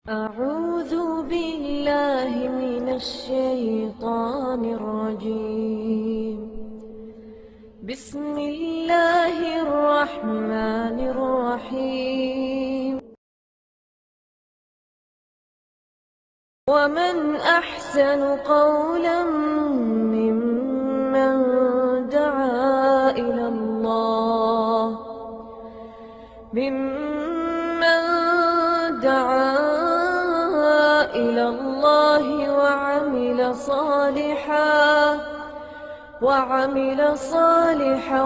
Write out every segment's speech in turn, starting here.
أعوذ بالله من الشيطان الرجيم. بسم الله الرحمن الرحيم. ومن أحسن قولا ممن دعا إلى الله وعمل صالحا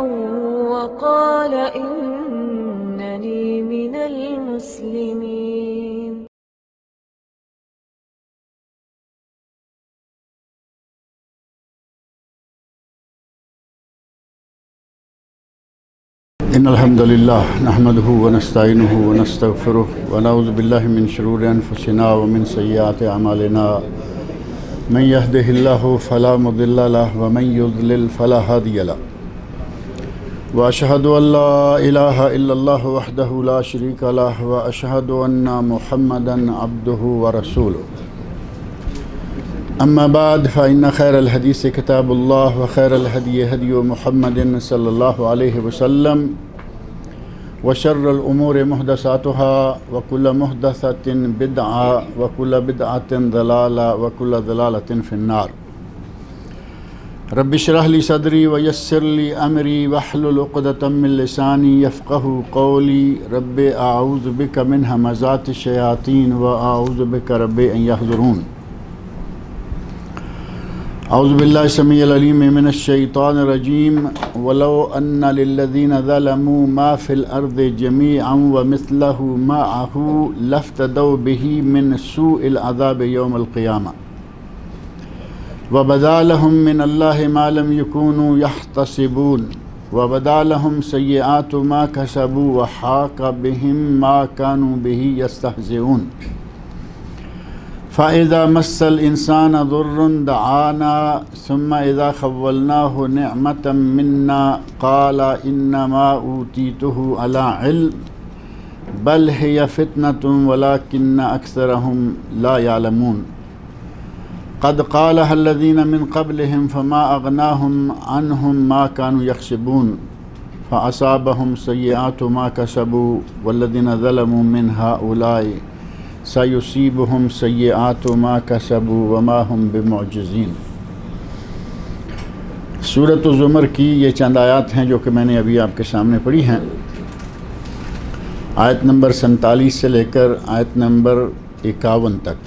وقال إنني من المسلمين. إن الحمد لله نحمده ونستعينه ونستغفره ونعوذ بالله من شرور أنفسنا ومن سيئات أعمالنا. من يهده الله فلا مضل له ومن يضلل فلا هادي له. وأشهد أن لا إله إلا الله وحده لا شريك له وأشهد أن محمدا عبده ورسوله. أما بعد فإن خير الحديث كتاب الله وخير الهدي هدي محمد صلى الله عليه وسلم وشر الأمور محدثاتها وكل محدثة بدعة وكل بدعة ضلالة وكل ضلالة في النار. رب اشرح لي صدري ويسر لي أمري واحلل عقدة من لساني يفقهوا قولي. رب أعوذ بك من همزات الشياطين وأعوذ بك رب أن يحضرون. اعوذ باللہ السمیع العلیم من الشیطان الرجیم. ولو ان للذین ظلموا ما فی الارض جمیعا ومثلہ معہ لافتدوا به من سوء العذاب یوم القیامہ وبدا لهم من اللہ ما لم یکونوا یحتسبون وبدا لهم سیئات ما کسبوا وحاق بهم ما كانوا به یستہزئون. فإذا مس الإنسان ضر دعانا ثم إذا خولناه نعمة منا قال إنما أوتيته على علم بل هي فتنة ولكن أكثرهم لا يعلمون. قد قالها الذين من قبلهم فما أغناهم عنهم ما كانوا يكسبون فأصابهم سيئات ما كسبوا والذين ظلموا من هؤلاء سَيُصِيبُهُمْ سَيِّئَاتُ مَا كَسَبُوا وَمَا هُمْ بِمُعْجِزِينَ. سورۃ الزمر کی یہ چند آیات ہیں جو کہ میں نے ابھی آپ کے سامنے پڑھی ہیں. آیت نمبر 47 سے لے کر آیت نمبر 51 تک.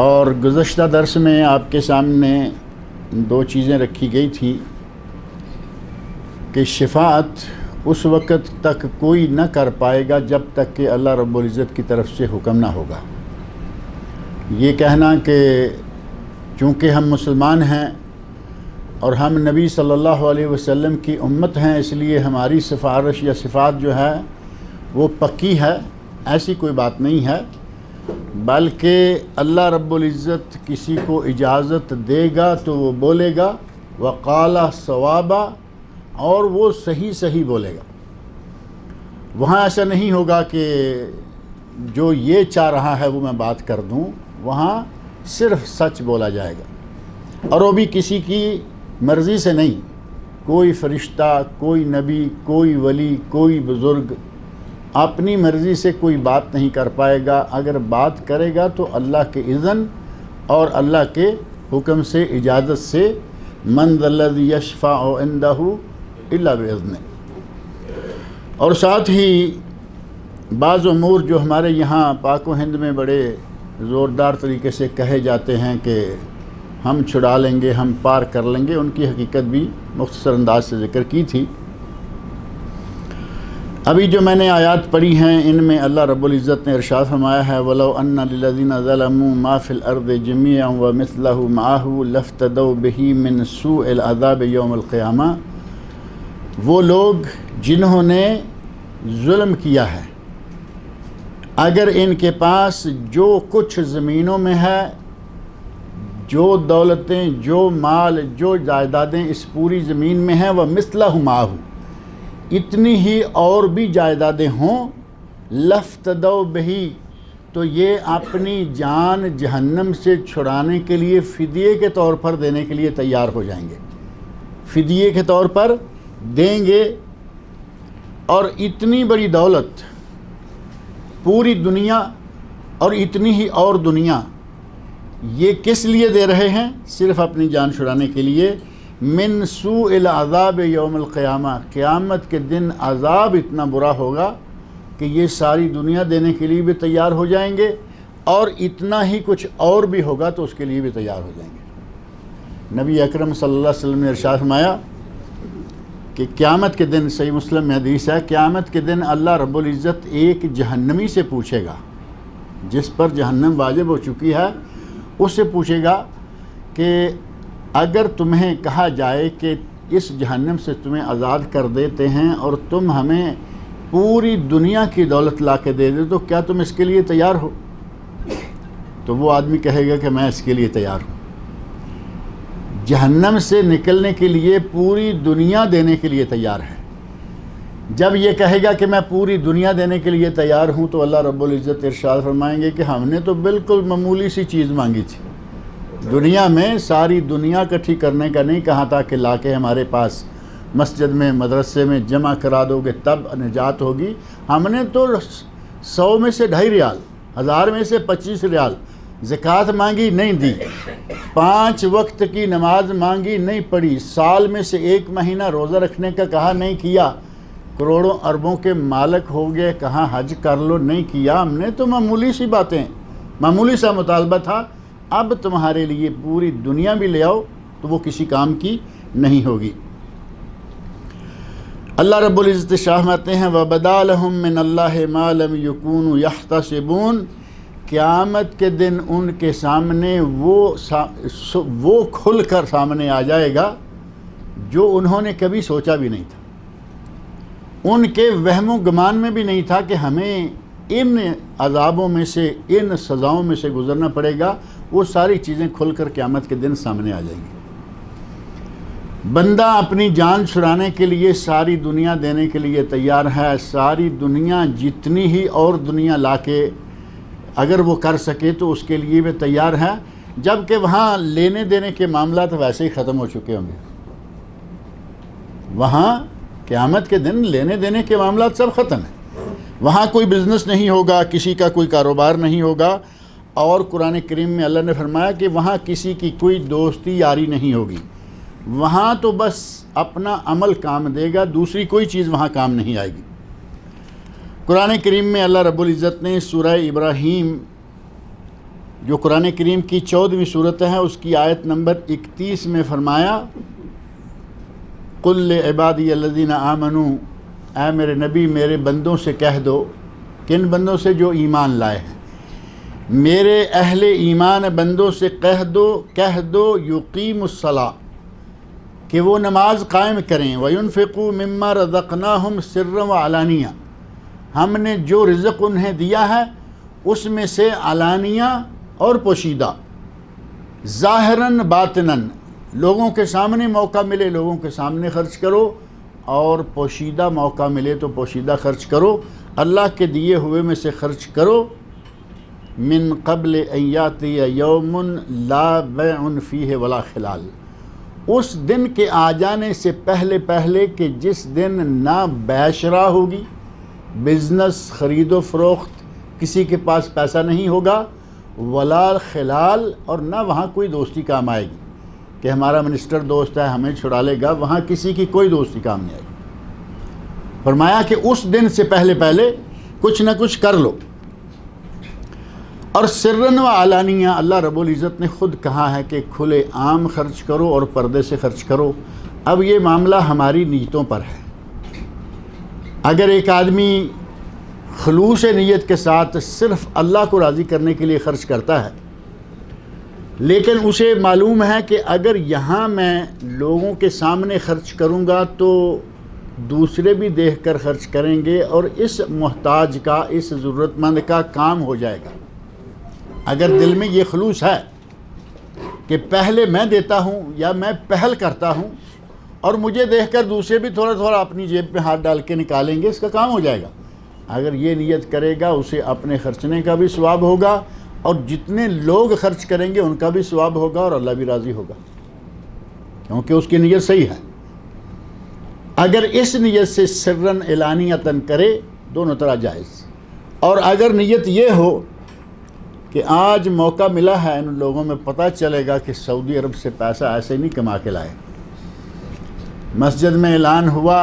اور گزشتہ درس میں آپ کے سامنے دو چیزیں رکھی گئی تھی کہ شفاعت اس وقت تک کوئی نہ کر پائے گا جب تک کہ اللہ رب العزت کی طرف سے حکم نہ ہوگا. یہ کہنا کہ چونکہ ہم مسلمان ہیں اور ہم نبی صلی اللہ علیہ وسلم کی امت ہیں اس لیے ہماری سفارش یا صفات جو ہے وہ پکی ہے، ایسی کوئی بات نہیں ہے. بلکہ اللہ رب العزت کسی کو اجازت دے گا تو وہ بولے گا وقال صوابا، اور وہ صحیح بولے گا. وہاں ایسا نہیں ہوگا کہ جو یہ چاہ رہا ہے وہ میں بات کر دوں، وہاں صرف سچ بولا جائے گا، اور وہ بھی کسی کی مرضی سے نہیں. کوئی فرشتہ، کوئی نبی، کوئی ولی، کوئی بزرگ اپنی مرضی سے کوئی بات نہیں کر پائے گا. اگر بات کرے گا تو اللہ کے اذن اور اللہ کے حکم سے، اجازت سے. من ذا الذی یشفع عندہ الا باذنہ. اور ساتھ ہی بعض امور جو ہمارے یہاں پاک و ہند میں بڑے زوردار طریقے سے کہے جاتے ہیں کہ ہم چھڑا لیں گے، ہم پار کر لیں گے، ان کی حقیقت بھی مختصر انداز سے ذکر کی تھی. ابھی جو میں نے آیات پڑھی ہیں ان میں اللہ رب العزت نے ارشاد فرمایا ہے وَلَوْ أَنَّ لِلَّذِينَ ظَلَمُوا مَا فِي الْأَرْضِ جَمِيعًا وَمِثْلَهُ مَعَهُ لَافْتَدَوْا بِهِ مِنْ سُوءِ الْعَذَابِ يَوْمَ الْقِيَامَةِ. وہ لوگ جنہوں نے ظلم کیا ہے، اگر ان کے پاس جو کچھ زمینوں میں ہے، جو دولتیں، جو مال، جو جائیدادیں اس پوری زمین میں ہیں، وہ مثلہ معہ، اتنی ہی اور بھی جائیدادیں ہوں لفتدوا بہی، تو یہ اپنی جان جہنم سے چھڑانے کے لیے فدیے کے طور پر دینے کے لیے تیار ہو جائیں گے، فدیے کے طور پر دیں گے۔ اور اتنی بڑی دولت، پوری دنیا اور اتنی ہی اور دنیا، یہ کس لیے دے رہے ہیں؟ صرف اپنی جان چھڑانے کے لیے۔ من سوء العذاب یوم القیامہ، قیامت کے دن عذاب اتنا برا ہوگا کہ یہ ساری دنیا دینے کے لیے بھی تیار ہو جائیں گے، اور اتنا ہی کچھ اور بھی ہوگا تو اس کے لیے بھی تیار ہو جائیں گے۔ نبی اکرم صلی اللہ علیہ وسلم نے ارشاد فرمایا کہ قیامت کے دن، صحیح مسلم میں حدیث ہے، قیامت کے دن اللہ رب العزت ایک جہنمی سے پوچھے گا، جس پر جہنم واجب ہو چکی ہے، اس سے پوچھے گا کہ اگر تمہیں کہا جائے کہ اس جہنم سے تمہیں آزاد کر دیتے ہیں اور تم ہمیں پوری دنیا کی دولت لا کے دے دے تو کیا تم اس کے لیے تیار ہو؟ تو وہ آدمی کہے گا کہ میں اس کے لیے تیار ہوں۔ جہنم سے نکلنے کے لیے پوری دنیا دینے کے لیے تیار ہے۔ جب یہ کہے گا کہ میں پوری دنیا دینے کے لیے تیار ہوں تو اللہ رب العزت ارشاد فرمائیں گے کہ ہم نے تو بالکل معمولی سی چیز مانگی تھی، دنیا میں ساری دنیا اکٹھی کرنے کا نہیں کہا تھا کہ لا کے ہمارے پاس مسجد میں، مدرسے میں جمع کرا دو گے تب نجات ہوگی۔ ہم نے تو 100 میں سے 2.5 ریال، 1000 میں سے 25 ریال زکوٰۃ مانگی، نہیں دی، 5 وقت کی نماز مانگی، نہیں پڑھی، سال میں سے 1 مہینہ روزہ رکھنے کا کہا، نہیں کیا، کروڑوں اربوں کے مالک ہو گئے، کہاں حج کر لو، نہیں کیا۔ ہم نے تو معمولی سی باتیں، معمولی سا مطالبہ تھا، اب تمہارے لیے پوری دنیا بھی لے آؤ تو وہ کسی کام کی نہیں ہوگی۔ اللہ رب العزت فرماتے ہیں وَبَدَا لَهُم مِّنَ اللَّهِ مَا لَمْ يَكُونُوا يَحْتَسِبُونَ، قیامت کے دن ان کے سامنے وہ کھل کر سامنے آ جائے گا جو انہوں نے کبھی سوچا بھی نہیں تھا، ان کے وہم و گمان میں بھی نہیں تھا کہ ہمیں ان عذابوں میں سے، ان سزاؤں میں سے گزرنا پڑے گا۔ وہ ساری چیزیں کھل کر قیامت کے دن سامنے آ جائیں گی۔ بندہ اپنی جان چھڑانے کے لیے ساری دنیا دینے کے لیے تیار ہے، ساری دنیا جتنی ہی اور دنیا لا کے اگر وہ کر سکے تو اس کے لیے بھی تیار ہے، جبکہ وہاں لینے دینے کے معاملات ویسے ہی ختم ہو چکے ہوں گے۔ وہاں قیامت کے دن لینے دینے کے معاملات سب ختم ہیں، وہاں کوئی بزنس نہیں ہوگا، کسی کا کوئی کاروبار نہیں ہوگا، اور قرآن کریم میں اللہ نے فرمایا کہ وہاں کسی کی کوئی دوستی یاری نہیں ہوگی، وہاں تو بس اپنا عمل کام دے گا، دوسری کوئی چیز وہاں کام نہیں آئے گی۔ قرآن کریم میں اللہ رب العزت نے سورہ ابراہیم، جو قرآن کریم کی 14ویں سورت ہے، اس کی آیت نمبر 31 میں فرمایا قُلْ لِعِبَادِيَ الَّذِينَ آمَنُوا، اے میرے نبی میرے بندوں سے کہہ دو، کن بندوں سے؟ جو ایمان لائے ہیں، میرے اہل ایمان بندوں سے کہہ دو یقیم الصلاۃ، کہ وہ نماز قائم کریں، وَيُنْفِقُوا مِمَّا رَزَقْنَاهُمْ سِرًّا وَعَلَانِيَةً، ہم نے جو رزق انہیں دیا ہے اس میں سے علانیہ اور پوشیدہ، ظاہراً باطناً، لوگوں کے سامنے موقع ملے لوگوں کے سامنے خرچ کرو، اور پوشیدہ موقع ملے تو پوشیدہ خرچ کرو، اللہ کے دیے ہوئے میں سے خرچ کرو۔ من قبل ان یاتی یوم لا بیع فیہ ولا خلال، اس دن کے آ جانے سے پہلے کہ جس دن نہ بیع شرا ہوگی، بزنس خرید و فروخت، کسی کے پاس پیسہ نہیں ہوگا، ولا خلال، اور نہ وہاں کوئی دوستی کام آئے گی کہ ہمارا منسٹر دوست ہے ہمیں چھڑا لے گا، وہاں کسی کی کوئی دوستی کام نہیں آئے گی۔ فرمایا کہ اس دن سے پہلے کچھ نہ کچھ کر لو۔ اور سرن و علانیہ، اللہ رب العزت نے خود کہا ہے کہ کھلے عام خرچ کرو اور پردے سے خرچ کرو۔ اب یہ معاملہ ہماری نیتوں پر ہے۔ اگر ایک آدمی خلوص نیت کے ساتھ صرف اللہ کو راضی کرنے کے لیے خرچ کرتا ہے، لیکن اسے معلوم ہے کہ اگر یہاں میں لوگوں کے سامنے خرچ کروں گا تو دوسرے بھی دیکھ کر خرچ کریں گے اور اس محتاج کا، اس ضرورت مند کا کام ہو جائے گا۔ اگر دل میں یہ خلوص ہے کہ پہلے میں دیتا ہوں یا میں پہل کرتا ہوں اور مجھے دیکھ کر دوسرے بھی تھوڑا تھوڑا اپنی جیب میں ہاتھ ڈال کے نکالیں گے، اس کا کام ہو جائے گا۔ اگر یہ نیت کرے گا اسے اپنے خرچنے کا بھی ثواب ہوگا اور جتنے لوگ خرچ کریں گے ان کا بھی ثواب ہوگا اور اللہ بھی راضی ہوگا، کیونکہ اس کی نیت صحیح ہے۔ اگر اس نیت سے سرًا اعلانیتاً کرے دونوں طرح جائز، اور اگر نیت یہ ہو کہ آج موقع ملا ہے، ان لوگوں میں پتہ چلے گا کہ سعودی عرب سے پیسہ ایسے نہیں کما کے لائے، مسجد میں اعلان ہوا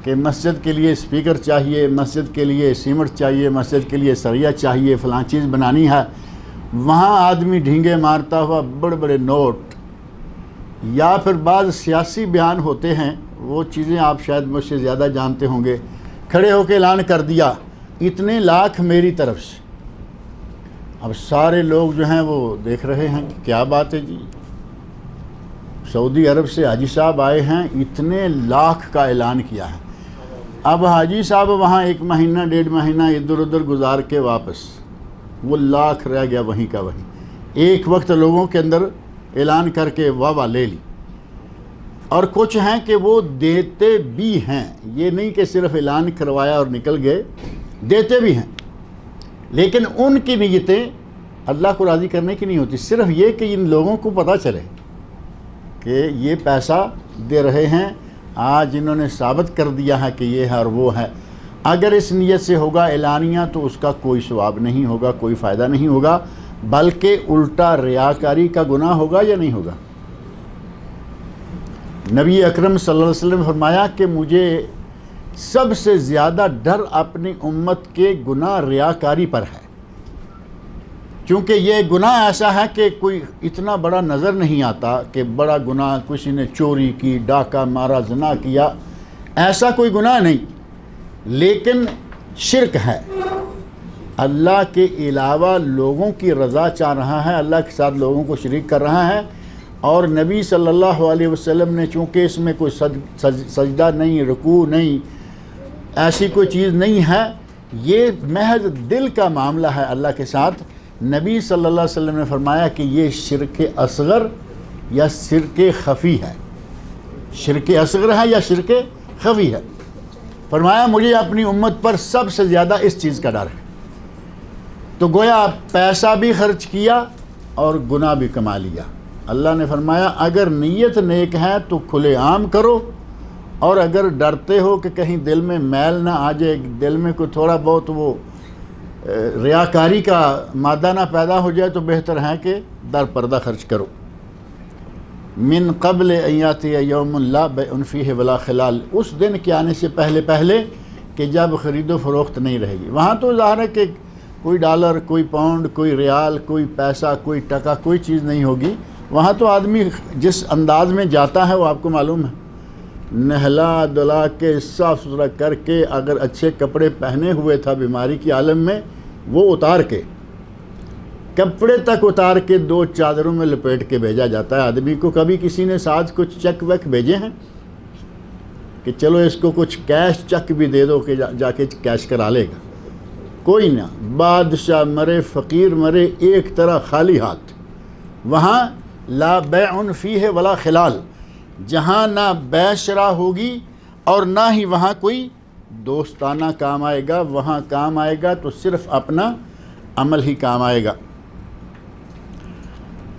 کہ مسجد کے لیے اسپیکر چاہیے، مسجد کے لیے سیمنٹ چاہیے، مسجد کے لیے سریا چاہیے، فلاں چیز بنانی ہے، وہاں آدمی ڈھینگے مارتا ہوا بڑے بڑے نوٹ، یا پھر بعض سیاسی بیان ہوتے ہیں، وہ چیزیں آپ شاید مجھ سے زیادہ جانتے ہوں گے، کھڑے ہو کے اعلان کر دیا اتنے لاکھ میری طرف سے۔ اب سارے لوگ جو ہیں وہ دیکھ رہے ہیں کہ کیا بات ہے جی، سعودی عرب سے حاجی صاحب آئے ہیں، اتنے لاکھ کا اعلان کیا ہے۔ اب حاجی صاحب وہاں 1 مہینہ 1.5 مہینہ ادھر ادھر گزار کے واپس، وہ لاکھ رہ گیا وہیں کا وہیں، ایک وقت لوگوں کے اندر اعلان کر کے واہ واہ لے لی۔ اور کچھ ہیں کہ وہ دیتے بھی ہیں، یہ نہیں کہ صرف اعلان کروایا اور نکل گئے، دیتے بھی ہیں، لیکن ان کی نیتیں اللہ کو راضی کرنے کی نہیں ہوتی، صرف یہ کہ ان لوگوں کو پتہ چلے کہ یہ پیسہ دے رہے ہیں، آج انہوں نے ثابت کر دیا ہے کہ یہ ہے اور وہ ہے۔ اگر اس نیت سے ہوگا اعلانیہ تو اس کا کوئی ثواب نہیں ہوگا، کوئی فائدہ نہیں ہوگا، بلکہ الٹا ریاکاری کا گناہ ہوگا یا نہیں ہوگا۔ نبی اکرم صلی اللہ علیہ وسلم نے فرمایا کہ مجھے سب سے زیادہ ڈر اپنی امت کے گناہ ریاکاری پر ہے، چونکہ یہ گناہ ایسا ہے کہ کوئی اتنا بڑا نظر نہیں آتا کہ بڑا گناہ کسی نے چوری کی، ڈاکہ مارا، زنا کیا، ایسا کوئی گناہ نہیں، لیکن شرک ہے، اللہ کے علاوہ لوگوں کی رضا چاہ رہا ہے، اللہ کے ساتھ لوگوں کو شریک کر رہا ہے، اور نبی صلی اللہ علیہ وسلم نے چونکہ اس میں کوئی سجدہ نہیں، رکوع نہیں، ایسی کوئی چیز نہیں ہے، یہ محض دل کا معاملہ ہے اللہ کے ساتھ، نبی صلی اللہ علیہ وسلم نے فرمایا کہ یہ شرک اصغر یا شرک خفی ہے، شرک اصغر ہے یا شرک خفی ہے۔ فرمایا مجھے اپنی امت پر سب سے زیادہ اس چیز کا ڈر ہے۔ تو گویا پیسہ بھی خرچ کیا اور گناہ بھی کما لیا۔ اللہ نے فرمایا اگر نیت نیک ہے تو کھلے عام کرو، اور اگر ڈرتے ہو کہ کہیں دل میں میل نہ آ جائے، دل میں کوئی تھوڑا بہت وہ ریاکاری کا مادہ نہ پیدا ہو جائے، تو بہتر ہے کہ در پردہ خرچ کرو۔ من قبل ان یاتی یوم لا بیع فیہ ولا خلال، اس دن کے آنے سے پہلے پہلے کہ جب خرید و فروخت نہیں رہے گی۔ وہاں تو ظاہر ہے کہ کوئی ڈالر، کوئی پاؤنڈ، کوئی ریال، کوئی پیسہ، کوئی ٹکا، کوئی چیز نہیں ہوگی۔ وہاں تو آدمی جس انداز میں جاتا ہے وہ آپ کو معلوم ہے، نہلا دھلا کے صاف ستھرا کر کے، اگر اچھے کپڑے پہنے ہوئے تھا بیماری کی عالم میں، وہ اتار کے، کپڑے تک اتار کے 2 چادروں میں لپیٹ کے بھیجا جاتا ہے آدمی کو۔ کبھی کسی نے ساتھ کچھ چیک ویک بھیجے ہیں کہ چلو اس کو کچھ کیش چیک بھی دے دو کہ جا کے کیش کرا لے گا؟ کوئی نہ، بادشاہ مرے، فقیر مرے، ایک طرح خالی ہاتھ۔ وہاں لا بیع فیہ ولا خلال، جہاں نہ بیع شرا ہوگی اور نہ ہی وہاں کوئی دوستانہ کام آئے گا، وہاں کام آئے گا تو صرف اپنا عمل ہی کام آئے گا۔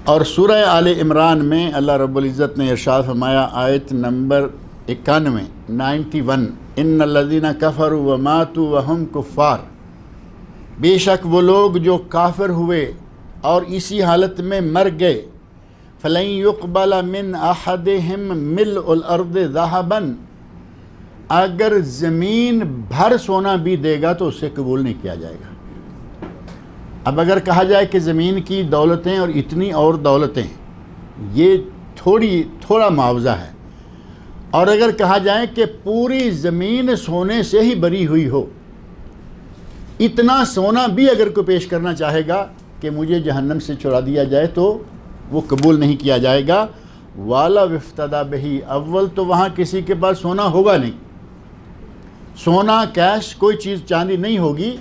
اور سورہ آل عمران میں اللہ رب العزت نے ارشاد فرمایا، آیت نمبر 91 ان الذین کفروا وماتوا وہم کفار، بے شک وہ لوگ جو کافر ہوئے اور اسی حالت میں مر گئے، فلن يقبل من احدهم ملء الارض ذهبا، اگر زمین بھر سونا بھی دے گا تو اسے قبول نہیں کیا جائے گا۔ اب اگر کہا جائے کہ زمین کی دولتیں اور اتنی اور دولتیں، یہ تھوڑا معاوضہ ہے، اور اگر کہا جائے کہ پوری زمین سونے سے ہی بری ہوئی ہو، اتنا سونا بھی اگر کوئی پیش کرنا چاہے گا کہ مجھے جہنم سے چھڑا دیا جائے تو وہ قبول نہیں کیا جائے گا۔ والا وفتدا بہی، اول تو وہاں کسی کے پاس سونا ہوگا نہیں، سونا کیش کوئی چیز چاندی نہیں ہوگی،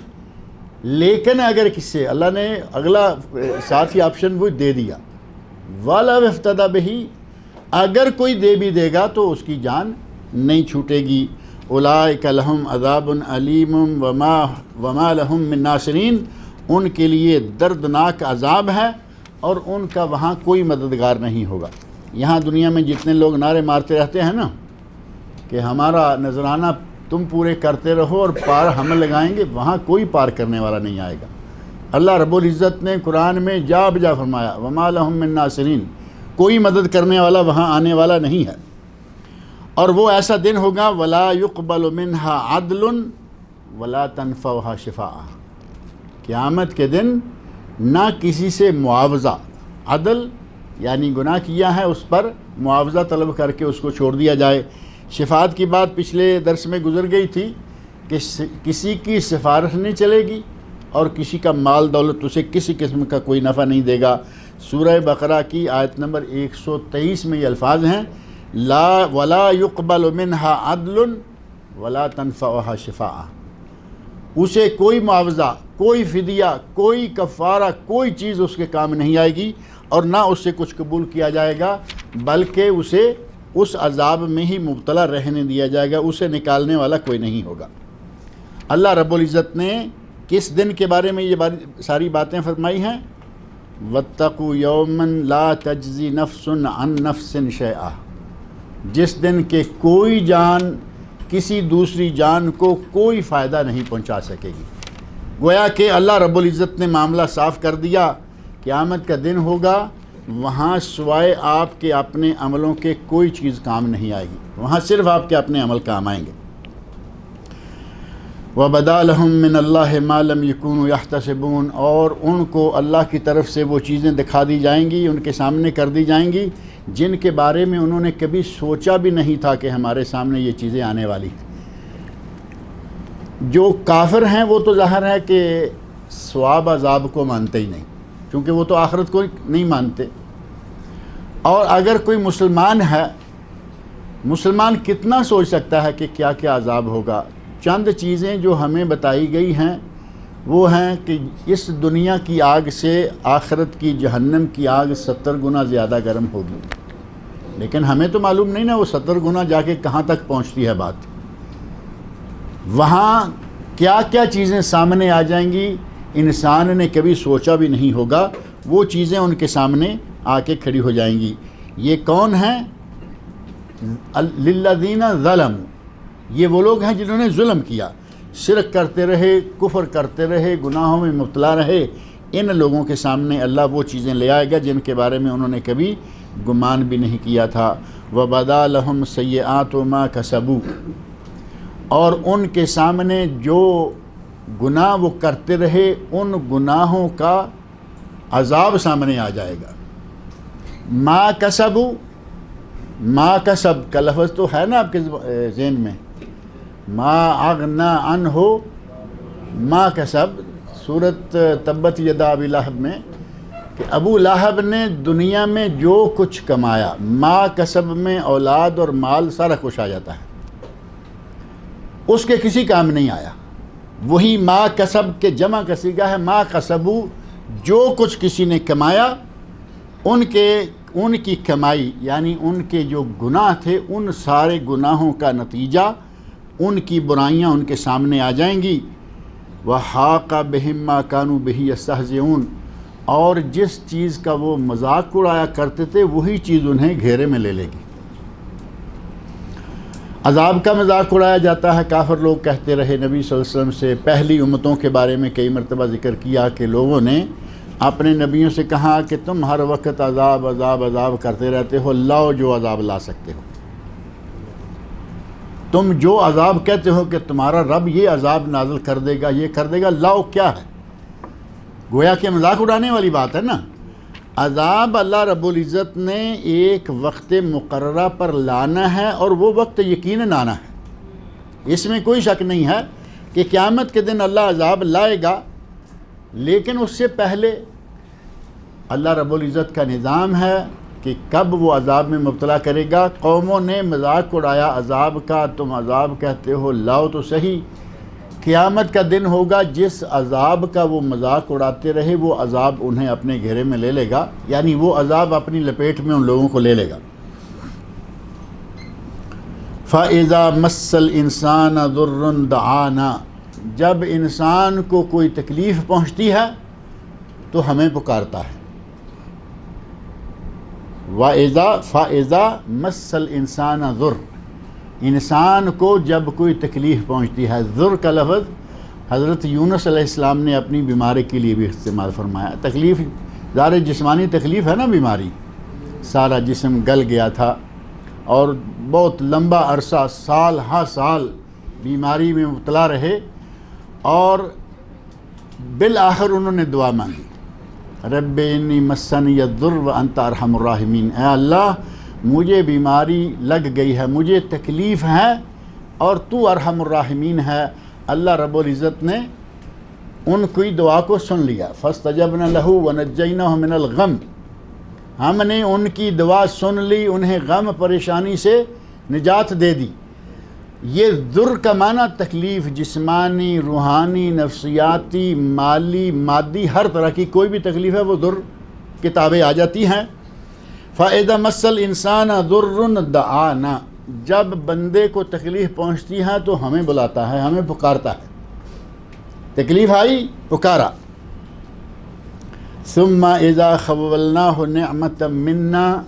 لیکن اگر کسی سے اللہ نے اگلا ساتھ ہی آپشن وہ دے دیا، والا وفتدا بہی، اگر کوئی دے بھی دے گا تو اس کی جان نہیں چھوٹے گی۔ اولئک لہم عذاب علیم وما لہم من ناصرین، ان کے لیے دردناک عذاب ہے اور ان کا وہاں کوئی مددگار نہیں ہوگا۔ یہاں دنیا میں جتنے لوگ نعرے مارتے رہتے ہیں نا کہ ہمارا نذرانہ تم پورے کرتے رہو اور پار ہم لگائیں گے، وہاں کوئی پار کرنے والا نہیں آئے گا۔ اللہ رب العزت نے قرآن میں جا بجا فرمایا وما لہم من ناصرین، کوئی مدد کرنے والا وہاں آنے والا نہیں ہے۔ اور وہ ایسا دن ہوگا ولا يقبل منها عدل ولا تنفعها شفاعہ، قیامت کے دن نہ کسی سے معاوضہ، عدل یعنی گناہ کیا ہے اس پر معاوضہ طلب کر کے اس کو چھوڑ دیا جائے۔ شفاعت کی بات پچھلے درس میں گزر گئی تھی کہ کسی کی سفارش نہیں چلے گی اور کسی کا مال دولت اسے کسی قسم کا کوئی نفع نہیں دے گا۔ سورہ بقرہ کی آیت نمبر 123 میں یہ الفاظ ہیں لا ولا يقبل منها عدل ولا تنفعها شفاعہ، اسے کوئی معاوضہ، کوئی فدیہ، کوئی کفارہ، کوئی چیز اس کے کام نہیں آئے گی اور نہ اس سے کچھ قبول کیا جائے گا، بلکہ اسے اس عذاب میں ہی مبتلا رہنے دیا جائے گا، اسے نکالنے والا کوئی نہیں ہوگا۔ اللہ رب العزت نے کس دن کے بارے میں یہ ساری باتیں فرمائی ہیں؟ وَاتَّقُوا يَوْمًا لَا تَجْزِي نَفْسٌ عَن نَفْسٍ شَيْئًا، جس دن کہ کوئی جان کسی دوسری جان کو کوئی فائدہ نہیں پہنچا سکے گی۔ گویا کہ اللہ رب العزت نے معاملہ صاف کر دیا، قیامت کا دن ہوگا، وہاں سوائے آپ کے اپنے عملوں کے کوئی چیز کام نہیں آئے گی، وہاں صرف آپ کے اپنے عمل کام آئیں گے۔ وَبَدَا لَهُم مِّنَ اللَّهِ مَا لَمْ يَكُونُوا يَحْتَسِبُونَ، اور ان کو اللہ کی طرف سے وہ چیزیں دکھا دی جائیں گی، ان کے سامنے کر دی جائیں گی جن کے بارے میں انہوں نے کبھی سوچا بھی نہیں تھا کہ ہمارے سامنے یہ چیزیں آنے والی ہیں۔ جو کافر ہیں وہ تو ظاہر ہے کہ ثواب عذاب کو مانتے ہی نہیں، کیونکہ وہ تو آخرت کو نہیں مانتے۔ اور اگر کوئی مسلمان ہے، مسلمان کتنا سوچ سکتا ہے کہ کیا کیا عذاب ہوگا؟ چند چیزیں جو ہمیں بتائی گئی ہیں وہ ہیں کہ اس دنیا کی آگ سے آخرت کی جہنم کی آگ 70 گنا زیادہ گرم ہوگی، لیکن ہمیں تو معلوم نہیں نا وہ 70 گنا جا کے کہاں تک پہنچتی ہے بات۔ وہاں کیا کیا چیزیں سامنے آ جائیں گی انسان نے کبھی سوچا بھی نہیں ہوگا، وہ چیزیں ان کے سامنے آ کے کھڑی ہو جائیں گی۔ یہ کون ہیں؟ للذین ظلموا، یہ وہ لوگ ہیں جنہوں نے ظلم کیا، شرک کرتے رہے، کفر کرتے رہے، گناہوں میں مبتلا رہے، ان لوگوں کے سامنے اللہ وہ چیزیں لے آئے گا جن کے بارے میں انہوں نے کبھی گمان بھی نہیں کیا تھا۔ وَبَدَا لَهُمْ سَيِّئَاتُ مَا كَسَبُوا، اور ان کے سامنے جو گناہ وہ کرتے رہے ان گناہوں کا عذاب سامنے آ جائے گا۔ ما کسبوا، ما کسب کا لفظ تو ہے نا آپ کے ذہن میں، ما اغنا عنہ ما کسب، سورۃ تبت یدا ابی لہب میں کہ ابو لہب نے دنیا میں جو کچھ کمایا، ما کسب میں اولاد اور مال سارا کچھ آ جاتا ہے، اس کے کسی کام نہیں آیا۔ وہی ما کسب کے جمع کا صیغہ ہے ما کسبو، جو کچھ کسی نے کمایا ان کی کمائی یعنی ان کے جو گناہ تھے ان سارے گناہوں کا نتیجہ، ان کی برائیاں ان کے سامنے آ جائیں گی۔ وَحَاقَ بِهِم مَّا كَانُوا بِهِ يَسْتَهْزِئُونَ، اور جس چیز کا وہ مذاق اڑایا کرتے تھے وہی چیز انہیں گھیرے میں لے لے گی۔ عذاب کا مذاق اڑایا جاتا ہے، کافر لوگ کہتے رہے نبی صلی اللہ علیہ وسلم سے، پہلی امتوں کے بارے میں کئی مرتبہ ذکر کیا کہ لوگوں نے اپنے نبیوں سے کہا کہ تم ہر وقت عذاب عذاب عذاب کرتے رہتے ہو، لاؤ جو عذاب لا سکتے ہو، تم جو عذاب کہتے ہو کہ تمہارا رب یہ عذاب نازل کر دے گا، یہ کر دے گا، لاؤ کیا ہے؟ گویا کہ مذاق اڑانے والی بات ہے نا۔ عذاب اللہ رب العزت نے ایک وقت مقررہ پر لانا ہے اور وہ وقت یقیناً آنا ہے، اس میں کوئی شک نہیں ہے کہ قیامت کے دن اللہ عذاب لائے گا، لیکن اس سے پہلے اللہ رب العزت کا نظام ہے کہ کب وہ عذاب میں مبتلا کرے گا۔ قوموں نے مذاق اڑایا عذاب کا، تم عذاب کہتے ہو، لاؤ تو صحیح۔ قیامت کا دن ہوگا جس عذاب کا وہ مذاق اڑاتے رہے وہ عذاب انہیں اپنے گھیرے میں لے لے گا، یعنی وہ عذاب اپنی لپیٹ میں ان لوگوں کو لے لے گا۔ فَإِذَا مَسَّ الْإِنسَانَ ضُرٌّ دَعَانَا، جب انسان کو کوئی تکلیف پہنچتی ہے تو ہمیں پکارتا ہے۔ فَإِذَا مَسَّ الْإِنسَانَ ضُرٌّ، انسان کو جب کوئی تکلیف پہنچتی ہے۔ ضر کا لفظ حضرت یونس علیہ السلام نے اپنی بیماری کے لیے بھی استعمال فرمایا۔ تکلیف ظاہر جسمانی تکلیف ہے نا، بیماری، سارا جسم گل گیا تھا اور بہت لمبا عرصہ سال ہا سال بیماری میں مبتلا رہے، اور بالآخر انہوں نے دعا مانگی، رب انی مسنی الضر وانت ارحم الراحمین، اے اللہ مجھے بیماری لگ گئی ہے، مجھے تکلیف ہے اور تو ارحم الراحمین ہے۔ اللہ رب العزت نے ان کی دعا کو سن لیا، فاستجبنا لہ ونجیناہ من الغم، ہم نے ان کی دعا سن لی، انہیں غم پریشانی سے نجات دے دی۔ یہ ضر کا معنی تکلیف، جسمانی، روحانی، نفسیاتی، مالی، مادی، ہر طرح کی کوئی بھی تکلیف ہے وہ ضر کتابیں آ جاتی ہیں۔ فَإِذَا مَسَّ الْإِنسَانَ ضُرٌّ دَعَانَا، جب بندے کو تکلیف پہنچتی ہے تو ہمیں بلاتا ہے، ہمیں پکارتا ہے۔ تکلیف آئی، پکارا۔ ثُمَّ إِذَا خَوَّلْنَاهُ نِعْمَةً مِنَّا،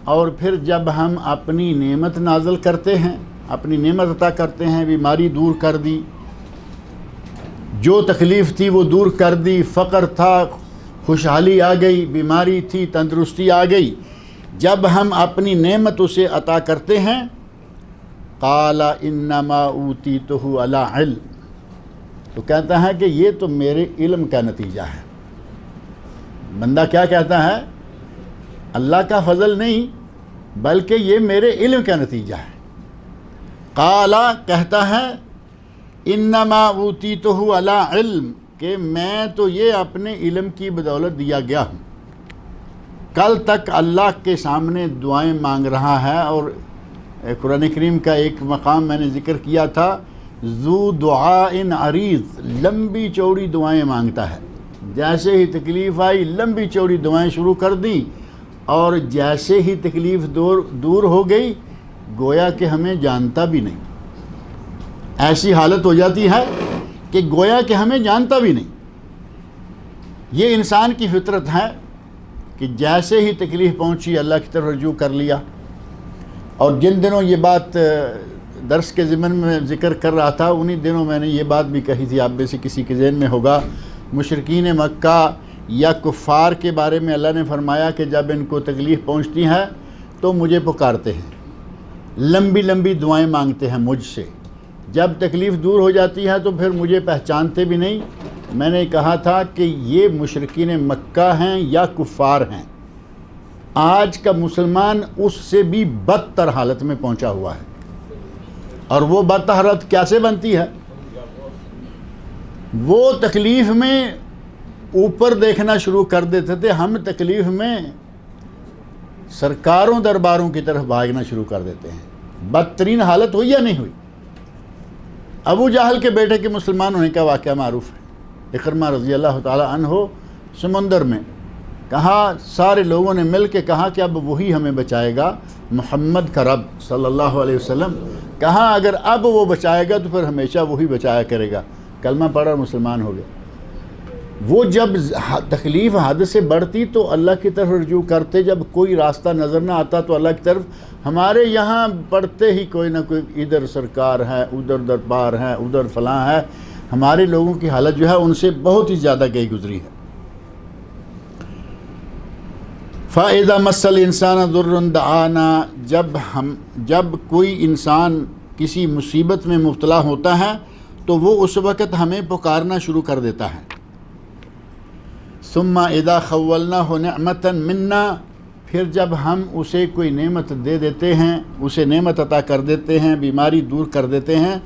اور پھر جب ہم اپنی نعمت نازل کرتے ہیں، اپنی نعمت عطا کرتے ہیں، بیماری دور کر دی، جو تکلیف تھی وہ دور کر دی، فقر تھا خوشحالی آ گئی، بیماری تھی تندرستی آ گئی، جب ہم اپنی نعمت اسے عطا کرتے ہیں، قال انما اوتیتہ علی علم، تو کہتا ہے کہ یہ تو میرے علم کا نتیجہ ہے۔ بندہ کیا کہتا ہے؟ اللہ کا فضل نہیں بلکہ یہ میرے علم کا نتیجہ ہے۔ قال کہتا ہے انما اوتیتہ علی علم، کہ میں تو یہ اپنے علم کی بدولت دیا گیا ہوں۔ کل تک اللہ کے سامنے دعائیں مانگ رہا ہے، اور قرآن کریم کا ایک مقام میں نے ذکر کیا تھا، ذو دعاء عریض، لمبی چوڑی دعائیں مانگتا ہے۔ جیسے ہی تکلیف آئی لمبی چوڑی دعائیں شروع کر دیں، اور جیسے ہی تکلیف دور ہو گئی گویا کہ ہمیں جانتا بھی نہیں۔ ایسی حالت ہو جاتی ہے کہ گویا کہ ہمیں جانتا بھی نہیں۔ یہ انسان کی فطرت ہے کہ جیسے ہی تکلیف پہنچی اللہ کی طرف رجوع کر لیا۔ اور جن دنوں یہ بات درس کے ضمن میں ذکر کر رہا تھا، انہی دنوں میں نے یہ بات بھی کہی تھی، آپ میں سے کسی کے ذہن میں ہوگا، مشرکین مکہ یا کفار کے بارے میں اللہ نے فرمایا کہ جب ان کو تکلیف پہنچتی ہے تو مجھے پکارتے ہیں، لمبی لمبی دعائیں مانگتے ہیں مجھ سے، جب تکلیف دور ہو جاتی ہے تو پھر مجھے پہچانتے بھی نہیں۔ میں نے کہا تھا کہ یہ مشرکین مکہ ہیں یا کفار ہیں، آج کا مسلمان اس سے بھی بدتر حالت میں پہنچا ہوا ہے۔ اور وہ بدتر حالت کیسے بنتی ہے؟ وہ تکلیف میں اوپر دیکھنا شروع کر دیتے تھے، ہم تکلیف میں سرکاروں درباروں کی طرف بھاگنا شروع کر دیتے ہیں۔ بدترین حالت ہوئی یا نہیں ہوئی؟ ابو جہل کے بیٹے کے مسلمان ہونے کا واقعہ معروف ہے۔ اکرمہ رضی اللہ تعالی عنہ سمندر میں، کہا سارے لوگوں نے مل کے کہا کہ اب وہی ہمیں بچائے گا، محمد کا رب صلی اللہ علیہ وسلم، کہا اگر اب وہ بچائے گا تو پھر ہمیشہ وہی بچایا کرے گا۔ کلمہ پڑھا مسلمان ہو گئے۔ وہ جب تکلیف حد سے بڑھتی تو اللہ کی طرف رجوع کرتے، جب کوئی راستہ نظر نہ آتا تو اللہ کی طرف۔ ہمارے یہاں پڑھتے ہی کوئی نہ کوئی، ادھر سرکار ہے، ادھر دربار ہے، ادھر فلاں ہے۔ ہمارے لوگوں کی حالت جو ہے ان سے بہت ہی زیادہ گئی گزری ہے۔ فَإِذَا مَسَّ الْإِنسَانَ ضُرٌّ دَعَانَا، جب کوئی انسان کسی مصیبت میں مبتلا ہوتا ہے تو وہ اس وقت ہمیں پکارنا شروع کر دیتا ہے۔ ثُمَّ إِذَا خَوَّلْنَاهُ نِعْمَةً مِنَّا، پھر جب ہم اسے کوئی نعمت دے دیتے ہیں، اسے نعمت عطا کر دیتے ہیں، بیماری دور کر دیتے ہیں،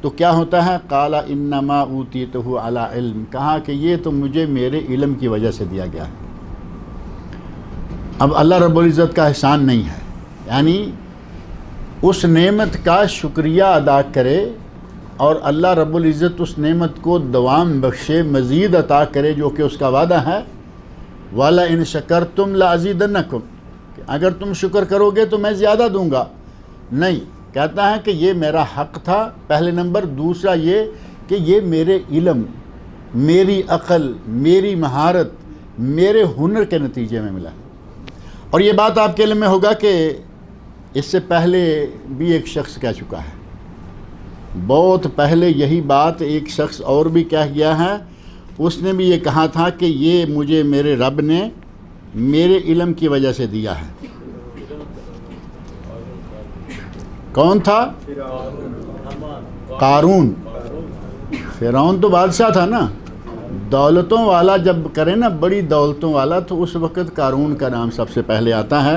تو کیا ہوتا ہے؟ قَالَ إِنَّمَا أُوتِيتُهُ عَلَىٰ علم، کہا کہ یہ تو مجھے میرے علم کی وجہ سے دیا گیا ہے۔ اب اللہ رب العزت کا احسان نہیں ہے، یعنی اس نعمت کا شکریہ ادا کرے اور اللہ رب العزت اس نعمت کو دوام بخشے، مزید عطا کرے، جو کہ اس کا وعدہ ہے، وَلَئِن شَكَرْتُمْ لَأَزِيدَنَّكُمْ، کہ اگر تم شکر کرو گے تو میں زیادہ دوں گا۔ نہیں، کہتا ہے کہ یہ میرا حق تھا پہلے نمبر، دوسرا یہ کہ یہ میرے علم، میری عقل، میری مہارت، میرے ہنر کے نتیجے میں ملا۔ اور یہ بات آپ کے علم میں ہوگا کہ اس سے پہلے بھی ایک شخص کہہ چکا ہے، بہت پہلے یہی بات ایک شخص اور بھی کہہ گیا ہے۔ اس نے بھی یہ کہا تھا کہ یہ مجھے میرے رب نے میرے علم کی وجہ سے دیا ہے۔ کون تھا؟ قارون۔ فرعون تو بادشاہ تھا نا، دولتوں والا جب کرے نا، بڑی دولتوں والا، تو اس وقت قارون کا نام سب سے پہلے آتا ہے۔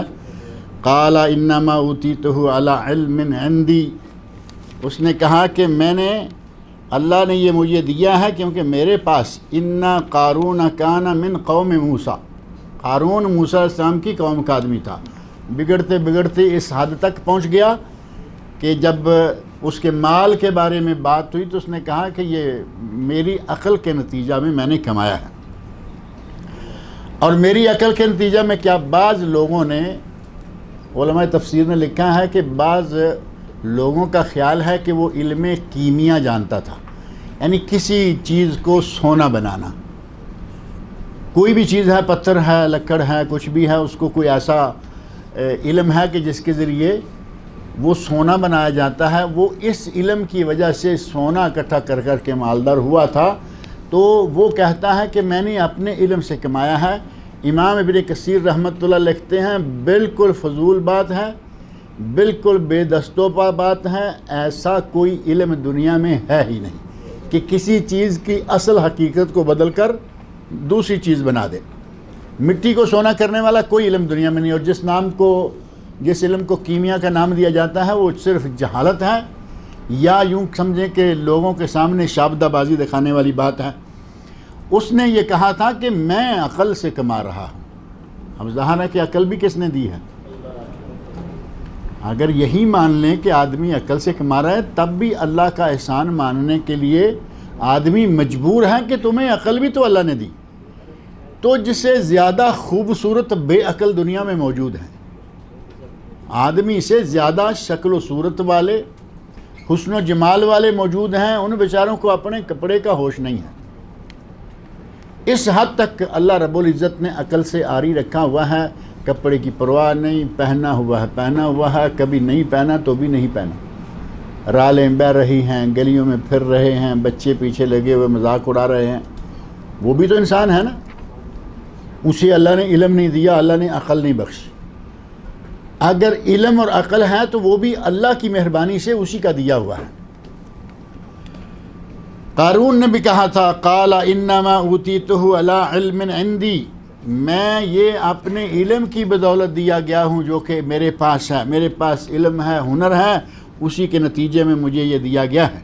قال انما اوتیتہ علی علم عندی، اس نے کہا کہ میں نے، اللہ نے یہ مجھے دیا ہے کیونکہ میرے پاس، انا قارون کان من قوم موسیٰ، قارون موسیٰ علیہ السلام کی قوم کا آدمی تھا۔ بگڑتے بگڑتے اس حد تک پہنچ گیا کہ جب اس کے مال کے بارے میں بات ہوئی تو اس نے کہا کہ یہ میری عقل کے نتیجہ میں نے کمایا ہے۔ اور میری عقل کے نتیجہ میں کیا، بعض لوگوں نے، علماء تفسیر نے لکھا ہے کہ بعض لوگوں کا خیال ہے کہ وہ علم کیمیا جانتا تھا، یعنی کسی چیز کو سونا بنانا، کوئی بھی چیز ہے، پتھر ہے، لکڑ ہے، کچھ بھی ہے، اس کو کوئی ایسا علم ہے کہ جس کے ذریعے وہ سونا بنایا جاتا ہے۔ وہ اس علم کی وجہ سے سونا اکٹھا کر کر کے مالدار ہوا تھا، تو وہ کہتا ہے کہ میں نے اپنے علم سے کمایا ہے۔ امام ابن کثیر رحمۃ اللہ لکھتے ہیں بالکل فضول بات ہے، بالکل بے دست و پا بات ہے، ایسا کوئی علم دنیا میں ہے ہی نہیں کہ کسی چیز کی اصل حقیقت کو بدل کر دوسری چیز بنا دے۔ مٹی کو سونا کرنے والا کوئی علم دنیا میں نہیں، اور جس علم کو کیمیا کا نام دیا جاتا ہے وہ صرف جہالت ہے، یا یوں سمجھیں کہ لوگوں کے سامنے شابدہ بازی دکھانے والی بات ہے۔ اس نے یہ کہا تھا کہ میں عقل سے کما رہا ہوں۔ اب ظاہر ہے کہ عقل بھی کس نے دی ہے؟ اگر یہی مان لیں کہ آدمی عقل سے کما رہا ہے، تب بھی اللہ کا احسان ماننے کے لیے آدمی مجبور ہے کہ تمہیں عقل بھی تو اللہ نے دی۔ تو جس سے زیادہ خوبصورت بے عقل دنیا میں موجود ہیں، آدمی سے زیادہ شکل و صورت والے، حسن و جمال والے موجود ہیں، ان بیچاروں کو اپنے کپڑے کا ہوش نہیں ہے۔ اس حد تک اللہ رب العزت نے عقل سے عاری رکھا ہوا ہے، کپڑے کی پرواہ نہیں، پہنا ہوا ہے، کبھی نہیں پہنا تو بھی نہیں پہنا، رالیں بہہ رہی ہیں، گلیوں میں پھر رہے ہیں، بچے پیچھے لگے ہوئے مذاق اڑا رہے ہیں، وہ بھی تو انسان ہے نا۔ اسے اللہ نے علم نہیں دیا، اللہ نے عقل نہیں بخشی۔ اگر علم اور عقل ہے تو وہ بھی اللہ کی مہربانی سے اسی کا دیا ہوا ہے۔ قارون نے بھی کہا تھا، قال انما اوتیتہ علی علم عندی، میں یہ اپنے علم کی بدولت دیا گیا ہوں جو کہ میرے پاس ہے، میرے پاس علم ہے، ہنر ہے، اسی کے نتیجے میں مجھے یہ دیا گیا ہے۔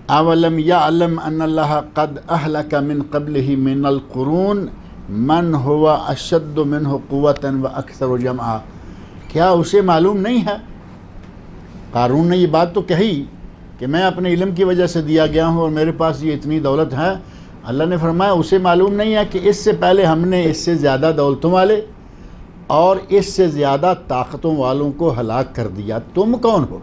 اولم یعلم ان اللہ قد اہلک من قبلہ من القرون من هو اشد منہ قوتا واکثر جمعا، کیا اسے معلوم نہیں ہے؟ قارون نے یہ بات تو کہی کہ میں اپنے علم کی وجہ سے دیا گیا ہوں اور میرے پاس یہ اتنی دولت ہے۔ اللہ نے فرمایا اسے معلوم نہیں ہے کہ اس سے پہلے ہم نے اس سے زیادہ دولتوں والے اور اس سے زیادہ طاقتوں والوں کو ہلاک کر دیا۔ تم کون ہو؟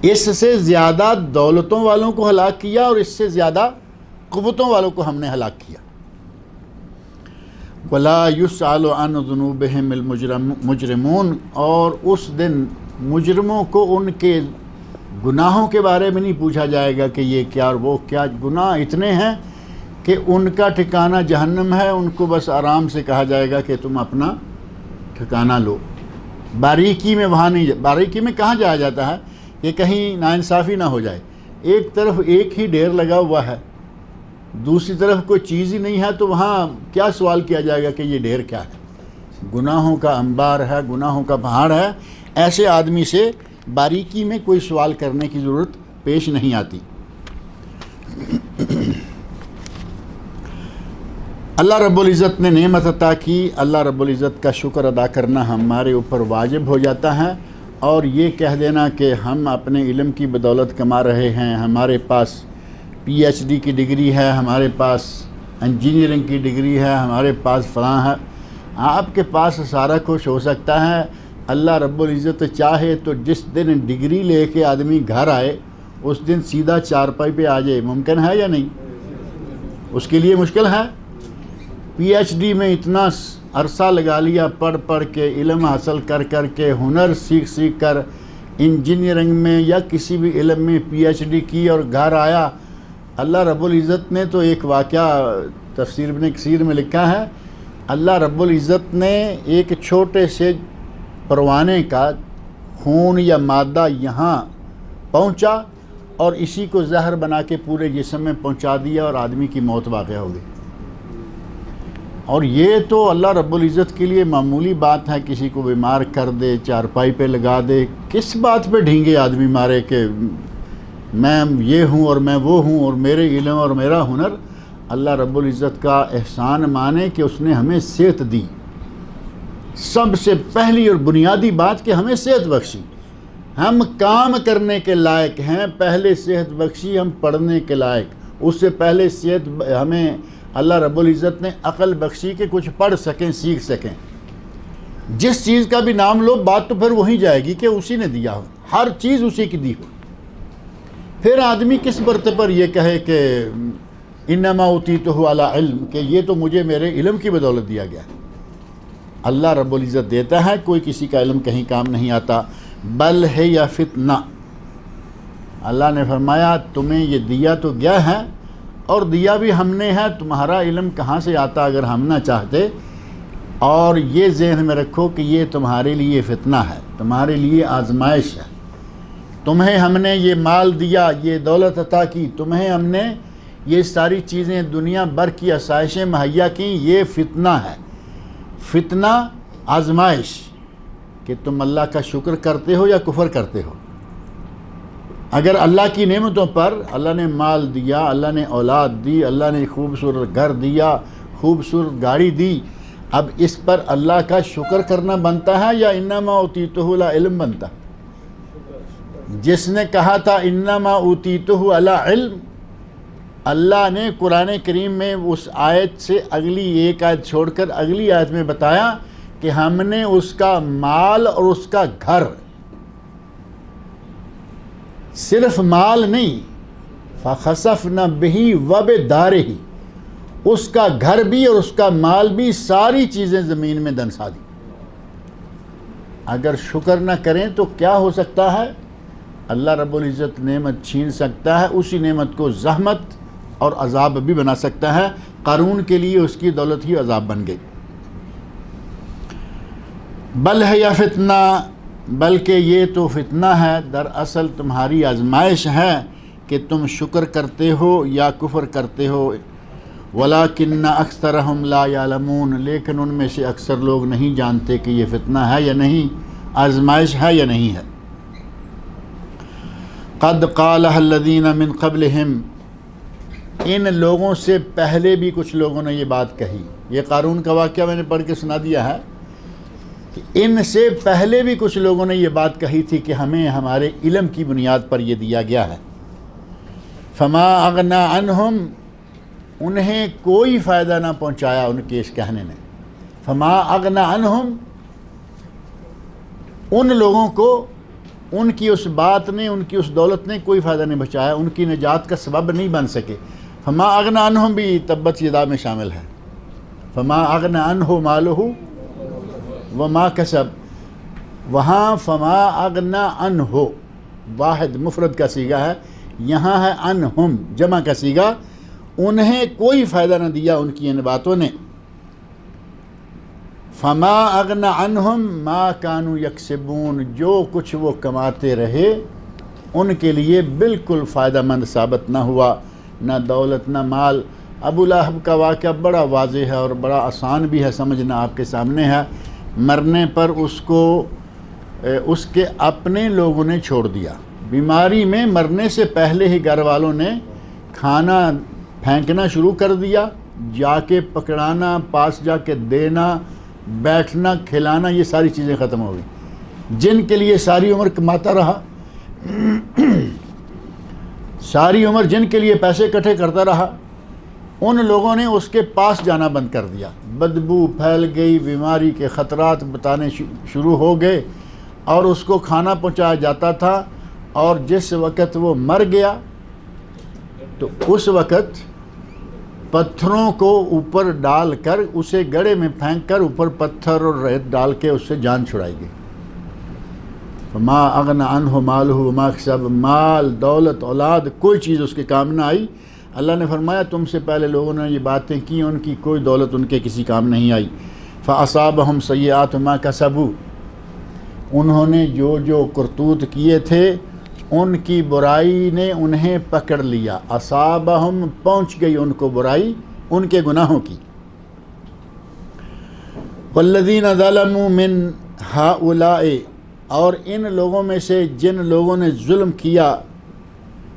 اس سے زیادہ دولتوں والوں کو ہلاک کیا اور اس سے زیادہ قوتوں والوں کو ہم نے ہلاک کیا۔ وَلَا يُسْأَلُ عَنْ ذُنُوبِهِمُ الْمُجْرِمُونَ، اور اس دن مجرموں کو ان کے گناہوں کے بارے میں نہیں پوچھا جائے گا کہ یہ کیا اور وہ کیا۔ گناہ اتنے ہیں کہ ان کا ٹھکانہ جہنم ہے، ان کو بس آرام سے کہا جائے گا کہ تم اپنا ٹھکانہ لو۔ باریکی میں وہاں نہیں، باریکی میں کہاں جایا جاتا ہے کہ کہیں ناانصافی نہ ہو جائے۔ ایک طرف ایک ہی ڈھیر لگا ہوا ہے، دوسری طرف کوئی چیز ہی نہیں ہے، تو وہاں کیا سوال کیا جائے گا کہ یہ ڈھیر کیا ہے؟ گناہوں کا انبار ہے، گناہوں کا پہاڑ ہے۔ ایسے آدمی سے باریکی میں کوئی سوال کرنے کی ضرورت پیش نہیں آتی۔ اللہ رب العزت نے نعمت عطا کی، اللہ رب العزت کا شکر ادا کرنا ہمارے اوپر واجب ہو جاتا ہے، اور یہ کہہ دینا کہ ہم اپنے علم کی بدولت کما رہے ہیں، ہمارے پاس پی ایچ ڈی کی ڈگری ہے، ہمارے پاس انجینئرنگ کی ڈگری ہے، ہمارے پاس فلاں ہے۔ آپ کے پاس سارا کچھ ہو سکتا ہے، اللہ رب العزت چاہے تو جس دن ڈگری لے کے آدمی گھر آئے اس دن سیدھا چارپائی پہ آ جائے، ممکن ہے یا نہیں؟ اس کے لیے مشکل ہے۔ پی ایچ ڈی میں اتنا عرصہ لگا لیا، پڑھ پڑھ کے، علم حاصل کر کر کے، ہنر سیکھ سیکھ کر، انجینئرنگ میں یا کسی بھی علم میں پی ایچ ڈی کی اور گھر آیا۔ اللہ رب العزت نے تو ایک واقعہ تفسیر ابن کثیر میں لکھا ہے، اللہ رب العزت نے ایک چھوٹے سے پروانے کا خون یا مادہ یہاں پہنچا اور اسی کو زہر بنا کے پورے جسم میں پہنچا دیا اور آدمی کی موت واقع ہو گئی۔ اور یہ تو اللہ رب العزت کے لیے معمولی بات ہے، کسی کو بیمار کر دے، چارپائی پہ لگا دے، کس بات پہ ڈھینگے آدمی مارے کہ میں یہ ہوں اور میں وہ ہوں اور میرے علم اور میرا ہنر۔ اللہ رب العزت کا احسان مانے کہ اس نے ہمیں صحت دی، سب سے پہلی اور بنیادی بات کہ ہمیں صحت بخشی، ہم کام کرنے کے لائق ہیں، پہلے صحت بخشی، ہم پڑھنے کے لائق، اس سے پہلے صحت ہمیں اللہ رب العزت نے عقل بخشی کہ کچھ پڑھ سکیں، سیکھ سکیں۔ جس چیز کا بھی نام لو بات تو پھر وہی جائے گی کہ اسی نے دیا ہو، ہر چیز اسی کی دی ہو۔ پھر آدمی کس برتے پر یہ کہے کہ انما اوتیتہ علی علم، کہ یہ تو مجھے میرے علم کی بدولت دیا گیا ہے۔ اللہ رب العزت دیتا ہے، کوئی کسی کا علم کہیں کام نہیں آتا۔ بل ہے یا فتنہ، اللہ نے فرمایا تمہیں یہ دیا تو گیا ہے اور دیا بھی ہم نے ہے، تمہارا علم کہاں سے آتا اگر ہم نہ چاہتے۔ اور یہ ذہن میں رکھو کہ یہ تمہارے لیے فتنہ ہے، تمہارے لیے آزمائش ہے۔ تمہیں ہم نے یہ مال دیا، یہ دولت عطا کی، تمہیں ہم نے یہ ساری چیزیں دنیا بھر کی آسائشیں مہیا کیں، یہ فتنہ ہے۔ فتنہ آزمائش، کہ تم اللہ کا شکر کرتے ہو یا کفر کرتے ہو۔ اگر اللہ کی نعمتوں پر، اللہ نے مال دیا، اللہ نے اولاد دی، اللہ نے خوبصورت گھر دیا، خوبصورت گاڑی دی، اب اس پر اللہ کا شکر کرنا بنتا ہے یا انما اوتیتہ علی علم بنتا؟ جس نے کہا تھا انما اوتیتہ علی علم، اللہ نے قرآن کریم میں اس آیت سے اگلی ایک آیت چھوڑ کر اگلی آیت میں بتایا کہ ہم نے اس کا مال اور اس کا گھر، صرف مال نہیں، فخسفنا بہ وبدارہ، اس کا گھر بھی اور اس کا مال بھی، ساری چیزیں زمین میں دنسا دی۔ اگر شکر نہ کریں تو کیا ہو سکتا ہے؟ اللہ رب العزت نعمت چھین سکتا ہے، اسی نعمت کو زحمت اور عذاب بھی بنا سکتا ہے۔ قارون کے لیے اس کی دولت ہی عذاب بن گئی۔ بل ہے یا فتنہ، بلکہ یہ تو فتنہ ہے، دراصل تمہاری آزمائش ہے کہ تم شکر کرتے ہو یا کفر کرتے ہو۔ وَلَٰكِنَّ أَكْثَرَهُمْ لَا يَعْلَمُونَ، لیکن ان میں سے اکثر لوگ نہیں جانتے کہ یہ فتنہ ہے یا نہیں، آزمائش ہے یا نہیں ہے۔ قَدْ قَالَهَا الَّذِينَ مِن قَبْلِهِمْ، ان لوگوں سے پہلے بھی کچھ لوگوں نے یہ بات کہی۔ یہ قارون کا واقعہ میں نے پڑھ کے سنا دیا ہے کہ ان سے پہلے بھی کچھ لوگوں نے یہ بات کہی تھی کہ ہمیں ہمارے علم کی بنیاد پر یہ دیا گیا ہے۔ فما اغنی عنہم، انہیں کوئی فائدہ نہ پہنچایا ان کے اس کہنے نے۔ فما اغنی عنہم، ان لوگوں کو ان کی اس بات نے، ان کی اس دولت نے کوئی فائدہ نہیں بچایا، ان کی نجات کا سبب نہیں بن سکے۔ فما اغنی عنہم بھی تبت یدا میں شامل ہے۔ فما اغنی عنہ مالہ وما کسب، وہاں فما اغنی عنہ واحد مفرد کا صیغہ ہے، یہاں ہے عنہم جمع کا صیغہ، انہیں کوئی فائدہ نہ دیا ان کی ان باتوں نے۔ فما اغنی عنہم ما کانوا یکسبون، جو کچھ وہ کماتے رہے ان کے لیے بالکل فائدہ مند ثابت نہ ہوا، نہ دولت نہ مال۔ ابو لہب کا واقعہ بڑا واضح ہے اور بڑا آسان بھی ہے سمجھنا، آپ کے سامنے ہے۔ مرنے پر اس کو اس کے اپنے لوگوں نے چھوڑ دیا، بیماری میں مرنے سے پہلے ہی گھر والوں نے کھانا پھینکنا شروع کر دیا، جا کے پکڑانا، پاس جا کے دینا، بیٹھنا، کھلانا، یہ ساری چیزیں ختم ہو گئی۔ جن کے لیے ساری عمر کماتا رہا، ساری عمر جن کے لیے پیسے اکٹھے کرتا رہا، ان لوگوں نے اس کے پاس جانا بند کر دیا، بدبو پھیل گئی، بیماری کے خطرات بتانے شروع ہو گئے، اور اس کو کھانا پہنچایا جاتا تھا، اور جس وقت وہ مر گیا تو اس وقت پتھروں کو اوپر ڈال کر اسے گڑھے میں پھینک کر اوپر پتھر اور ریت ڈال کے اس سے جان چھڑائی گئی۔ فما اغنى عنہ مالہ وما کسب، مال دولت اولاد کوئی چیز اس کے کام نہ آئی۔ اللہ نے فرمایا تم سے پہلے لوگوں نے یہ باتیں کی، ان کی کوئی دولت ان کے کسی کام نہیں آئی۔ فاصابہم سیئات ما کسبوا، انہوں نے جو جو کرتوت کیے تھے ان کی برائی نے انہیں پکڑ لیا، اصابہم پہنچ گئی ان کو برائی ان کے گناہوں کی۔ والذین ظلموا من ہؤلاء، اور ان لوگوں میں سے جن لوگوں نے ظلم کیا،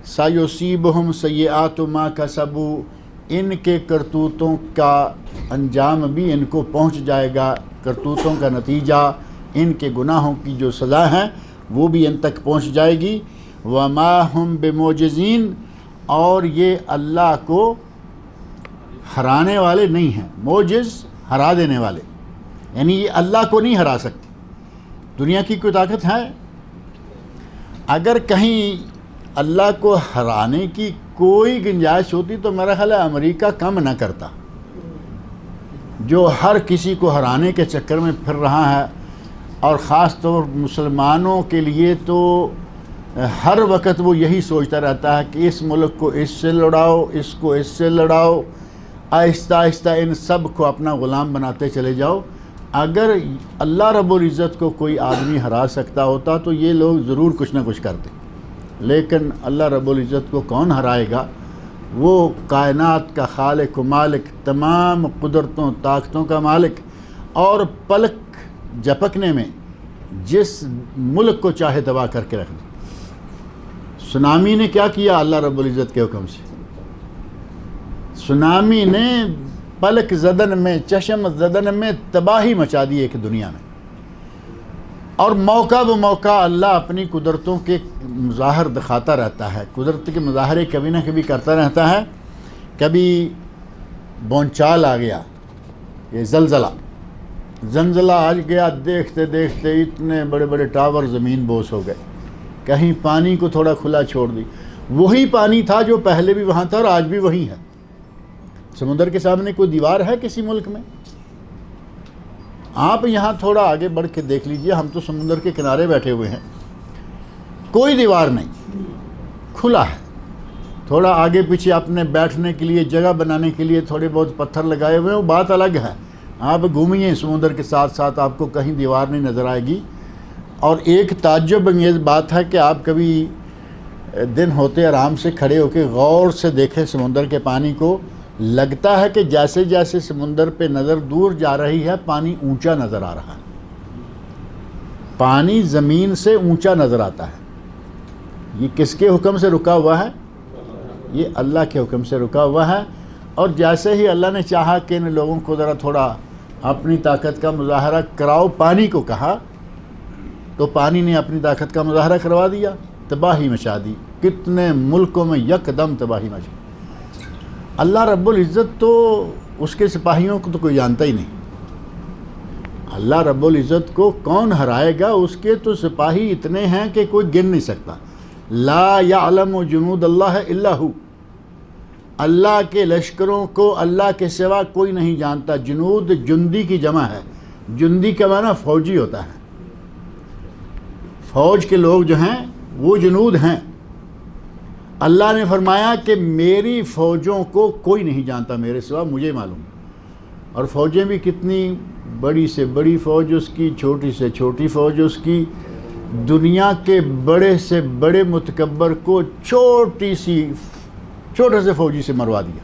سیصیبہم سیئات ما کسبوا، ان کے کرتوتوں کا انجام بھی ان کو پہنچ جائے گا، کرتوتوں کا نتیجہ، ان کے گناہوں کی جو سزا ہے وہ بھی ان تک پہنچ جائے گی۔ وما ہم بمعجزین، اور یہ اللہ کو ہرانے والے نہیں ہیں، معجز ہرا دینے والے، یعنی یہ اللہ کو نہیں ہرا سکتے۔ دنیا کی کوئی طاقت ہے؟ اگر کہیں اللہ کو ہرانے کی کوئی گنجائش ہوتی تو میرا خیال ہے امریکہ کم نہ کرتا، جو ہر کسی کو ہرانے کے چکر میں پھر رہا ہے، اور خاص طور مسلمانوں کے لیے تو ہر وقت وہ یہی سوچتا رہتا ہے کہ اس ملک کو اس سے لڑاؤ، اس کو اس سے لڑاؤ، آہستہ آہستہ ان سب کو اپنا غلام بناتے چلے جاؤ۔ اگر اللہ رب العزت کو کوئی آدمی ہرا سکتا ہوتا تو یہ لوگ ضرور کچھ نہ کچھ کرتے، لیکن اللہ رب العزت کو کون ہرائے گا؟ وہ کائنات کا خالق و مالک، تمام قدرتوں طاقتوں کا مالک، اور پلک جھپکنے میں جس ملک کو چاہے تباہ کر کے رکھ دے۔ سونامی نے کیا کیا اللہ رب العزت کے حکم سے؟ سونامی نے پلک زدن میں، چشم زدن میں تباہی مچا دی ایک دنیا میں، اور موقع بموقع اللہ اپنی قدرتوں کے مظاہر دکھاتا رہتا ہے، قدرت کے مظاہرے کبھی نہ کبھی کرتا رہتا ہے۔ کبھی بونچال آ گیا، یہ زلزلہ آ گیا، دیکھتے دیکھتے اتنے بڑے بڑے ٹاور زمین بوس ہو گئے، کہیں پانی کو تھوڑا کھلا چھوڑ دی، وہی پانی تھا جو پہلے بھی وہاں تھا اور آج بھی وہی ہے۔ سمندر کے سامنے کوئی دیوار ہے کسی ملک میں؟ آپ یہاں تھوڑا آگے بڑھ کے دیکھ لیجئے، ہم تو سمندر کے کنارے بیٹھے ہوئے ہیں، کوئی دیوار نہیں، کھلا ہے۔ تھوڑا آگے پیچھے اپنے بیٹھنے کے لیے جگہ بنانے کے لیے تھوڑے بہت پتھر لگائے ہوئے ہیں، وہ بات الگ ہے۔ آپ گھومیے سمندر کے ساتھ ساتھ، آپ کو کہیں دیوار نہیں نظر آئے گی۔ اور ایک تعجب انگیز بات ہے کہ آپ کبھی دن ہوتے آرام سے کھڑے ہو کے غور سے دیکھیں سمندر کے پانی کو، لگتا ہے کہ جیسے جیسے سمندر پہ نظر دور جا رہی ہے پانی اونچا نظر آ رہا ہے، پانی زمین سے اونچا نظر آتا ہے۔ یہ کس کے حکم سے رکا ہوا ہے؟ یہ اللہ کے حکم سے رکا ہوا ہے۔ اور جیسے ہی اللہ نے چاہا کہ ان لوگوں کو ذرا تھوڑا اپنی طاقت کا مظاہرہ کراؤ، پانی کو کہا تو پانی نے اپنی طاقت کا مظاہرہ کروا دیا، تباہی مچا دی، کتنے ملکوں میں یکدم تباہی مچی۔ اللہ رب العزت تو اس کے سپاہیوں کو تو کوئی جانتا ہی نہیں، اللہ رب العزت کو کون ہرائے گا؟ اس کے تو سپاہی اتنے ہیں کہ کوئی گن نہیں سکتا۔ لا یعلم جنود اللہ الا ہو، اللہ کے لشکروں کو اللہ کے سوا کوئی نہیں جانتا۔ جنود جندی کی جمع ہے، جندی کا معنی فوجی ہوتا ہے، فوج کے لوگ جو ہیں وہ جنود ہیں۔ اللہ نے فرمایا کہ میری فوجوں کو کوئی نہیں جانتا میرے سوا، مجھے معلوم۔ اور فوجیں بھی کتنی بڑی سے بڑی فوج اس کی، چھوٹی سے چھوٹی فوج اس کی، دنیا کے بڑے سے بڑے متکبر کو چھوٹے سے فوجی سے مروا دیا۔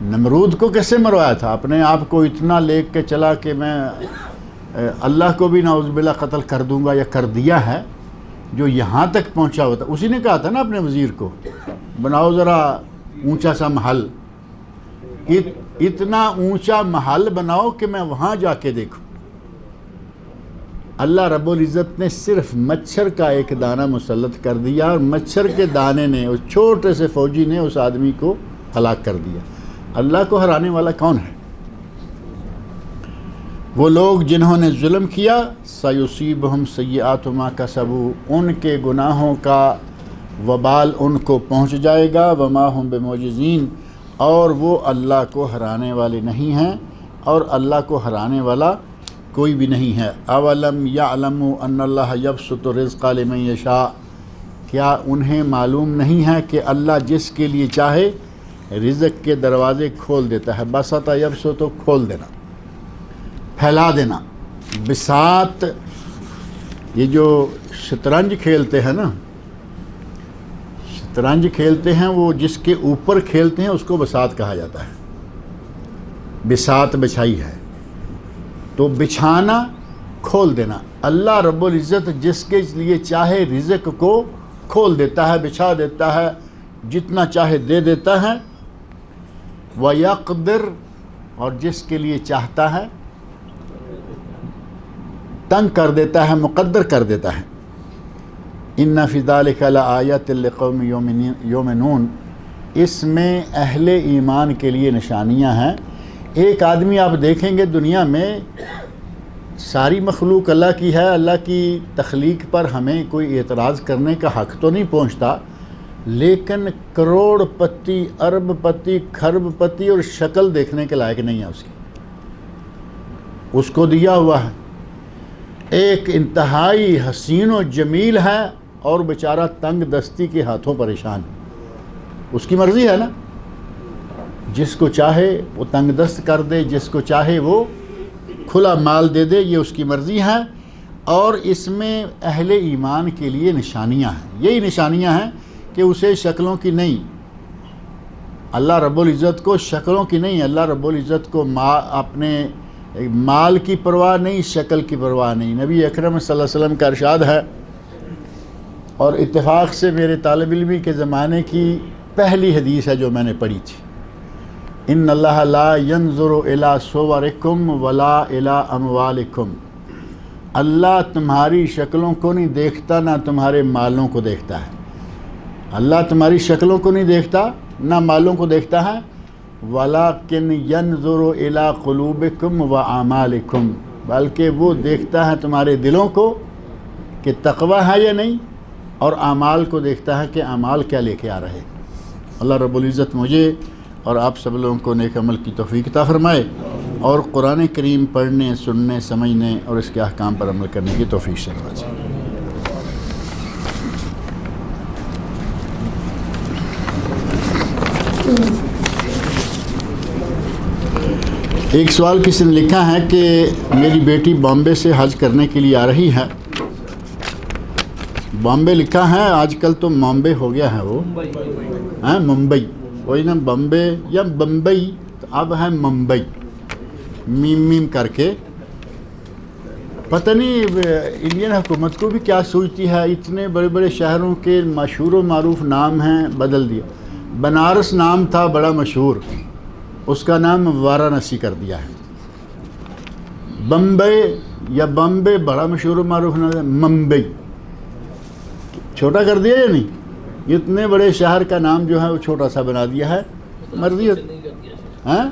نمرود کو کیسے مروایا تھا؟ اپنے آپ کو اتنا لے کے چلا کہ میں اللہ کو بھی نعوذ باللہ قتل کر دوں گا، یا کر دیا ہے، جو یہاں تک پہنچا ہوا تھا۔ اسی نے کہا تھا نا اپنے وزیر کو، بناؤ ذرا اونچا سا محل، اتنا اونچا محل بناؤ کہ میں وہاں جا کے دیکھوں۔ اللہ رب العزت نے صرف مچھر کا ایک دانہ مسلط کر دیا، اور مچھر کے دانے نے، اس چھوٹے سے فوجی نے اس آدمی کو ہلاک کر دیا۔ اللہ کو ہرانے والا کون ہے؟ وہ لوگ جنہوں نے ظلم کیا، سیصیبہم سیئات ما کسبوا، ان کے گناہوں کا وبال ان کو پہنچ جائے گا، وما ہم بمعجزین، اور وہ اللہ کو ہرانے والے نہیں ہیں، اور اللہ کو ہرانے والا کوئی بھی نہیں ہے۔ اولم یعلموا ان اللہ یبسط الرزق لمن یشاء، کیا انہیں معلوم نہیں ہے کہ اللہ جس کے لیے چاہے رزق کے دروازے کھول دیتا ہے۔ بسط یبسط، تو کھول دینا، پھیلا دینا۔ بساط، یہ جو شطرنج کھیلتے ہیں نا، شطرنج کھیلتے ہیں، وہ جس کے اوپر کھیلتے ہیں اس کو بساط کہا جاتا ہے۔ بساط بچھائی ہے، تو بچھانا، کھول دینا۔ اللہ رب العزت جس کے لیے چاہے رزق کو کھول دیتا ہے، بچھا دیتا ہے، جتنا چاہے دے دیتا ہے۔ وَيَقْدِرْ، اور جس کے لیے چاہتا ہے تنگ کر دیتا ہے، مقدر کر دیتا ہے۔ إِنَّ فِي ذَلِكَ لَآيَاتٍ لِقَوْمٍ يُؤْمِنُونَ، اس میں اہل ایمان کے لیے نشانیاں ہیں۔ ایک آدمی آپ دیکھیں گے دنیا میں، ساری مخلوق اللہ کی ہے، اللہ کی تخلیق پر ہمیں کوئی اعتراض کرنے کا حق تو نہیں پہنچتا، لیکن کروڑ پتی، ارب پتی، کھرب پتی اور شکل دیکھنے کے لائق نہیں ہے اس کی۔ اس کو دیا ہوا ہے، ایک انتہائی حسین و جمیل ہے، اور بیچارہ تنگ دستی کے ہاتھوں پریشان ہے۔ اس کی مرضی ہے نا، جس کو چاہے وہ تنگ دست کر دے، جس کو چاہے وہ کھلا مال دے دے، یہ اس کی مرضی ہے۔ اور اس میں اہل ایمان کے لیے نشانیاں ہیں، یہی نشانیاں ہیں کہ اسے شکلوں کی نہیں، اللہ رب العزت کو شکلوں کی نہیں، اللہ رب العزت کو اپنے مال کی پرواہ نہیں، شکل کی پرواہ نہیں۔ نبی اکرم صلی اللہ علیہ وسلم کا ارشاد ہے، اور اتفاق سے میرے طالب علمی کے زمانے کی پہلی حدیث ہے جو میں نے پڑھی تھی، ان اللہ لا ينظر الى صورکم ولا الى اموالکم، اللہ تمہاری شکلوں کو نہیں دیکھتا، نہ تمہارے مالوں کو دیکھتا ہے۔ اللہ تمہاری شکلوں کو نہیں دیکھتا، نہ مالوں کو دیکھتا ہے، وَلَكِنْ يَنْظُرُ إِلَىٰ قُلُوبِكُمْ وَأَعْمَالِكُمْ، بلکہ وہ دیکھتا ہے تمہارے دلوں کو کہ تقوی ہے یا نہیں، اور اعمال کو دیکھتا ہے کہ اعمال کیا لے کے آ رہے۔ اللہ رب العزت مجھے اور آپ سب لوگوں کو نیک عمل کی توفیق عطا فرمائے، اور قرآن کریم پڑھنے، سننے، سمجھنے اور اس کے احکام پر عمل کرنے کی توفیق سے نوازے۔ ایک سوال کسی نے لکھا ہے کہ میری بیٹی بامبے سے حج کرنے کے لیے آ رہی ہے۔ بامبے لکھا ہے، آج کل تو ممبئی ہو گیا ہے، وہ ہاں ممبئی، وہی نا بامبے یا بمبئی، اب ہے ممبئی، میم کر کے۔ پتہ نہیں انڈین حکومت کو بھی کیا سوچتی ہے، اتنے بڑے بڑے شہروں کے مشہور و معروف نام ہیں بدل دیا۔ بنارس نام تھا بڑا مشہور، اس کا نام وارانسی کر دیا ہے۔ بمبئی یا بامبے بڑا مشہور و معروف نام ہے، ممبئی چھوٹا کر دیا یا نہیں؟ اتنے بڑے شہر کا نام جو ہے وہ چھوٹا سا بنا دیا ہے، مرضی ہاں،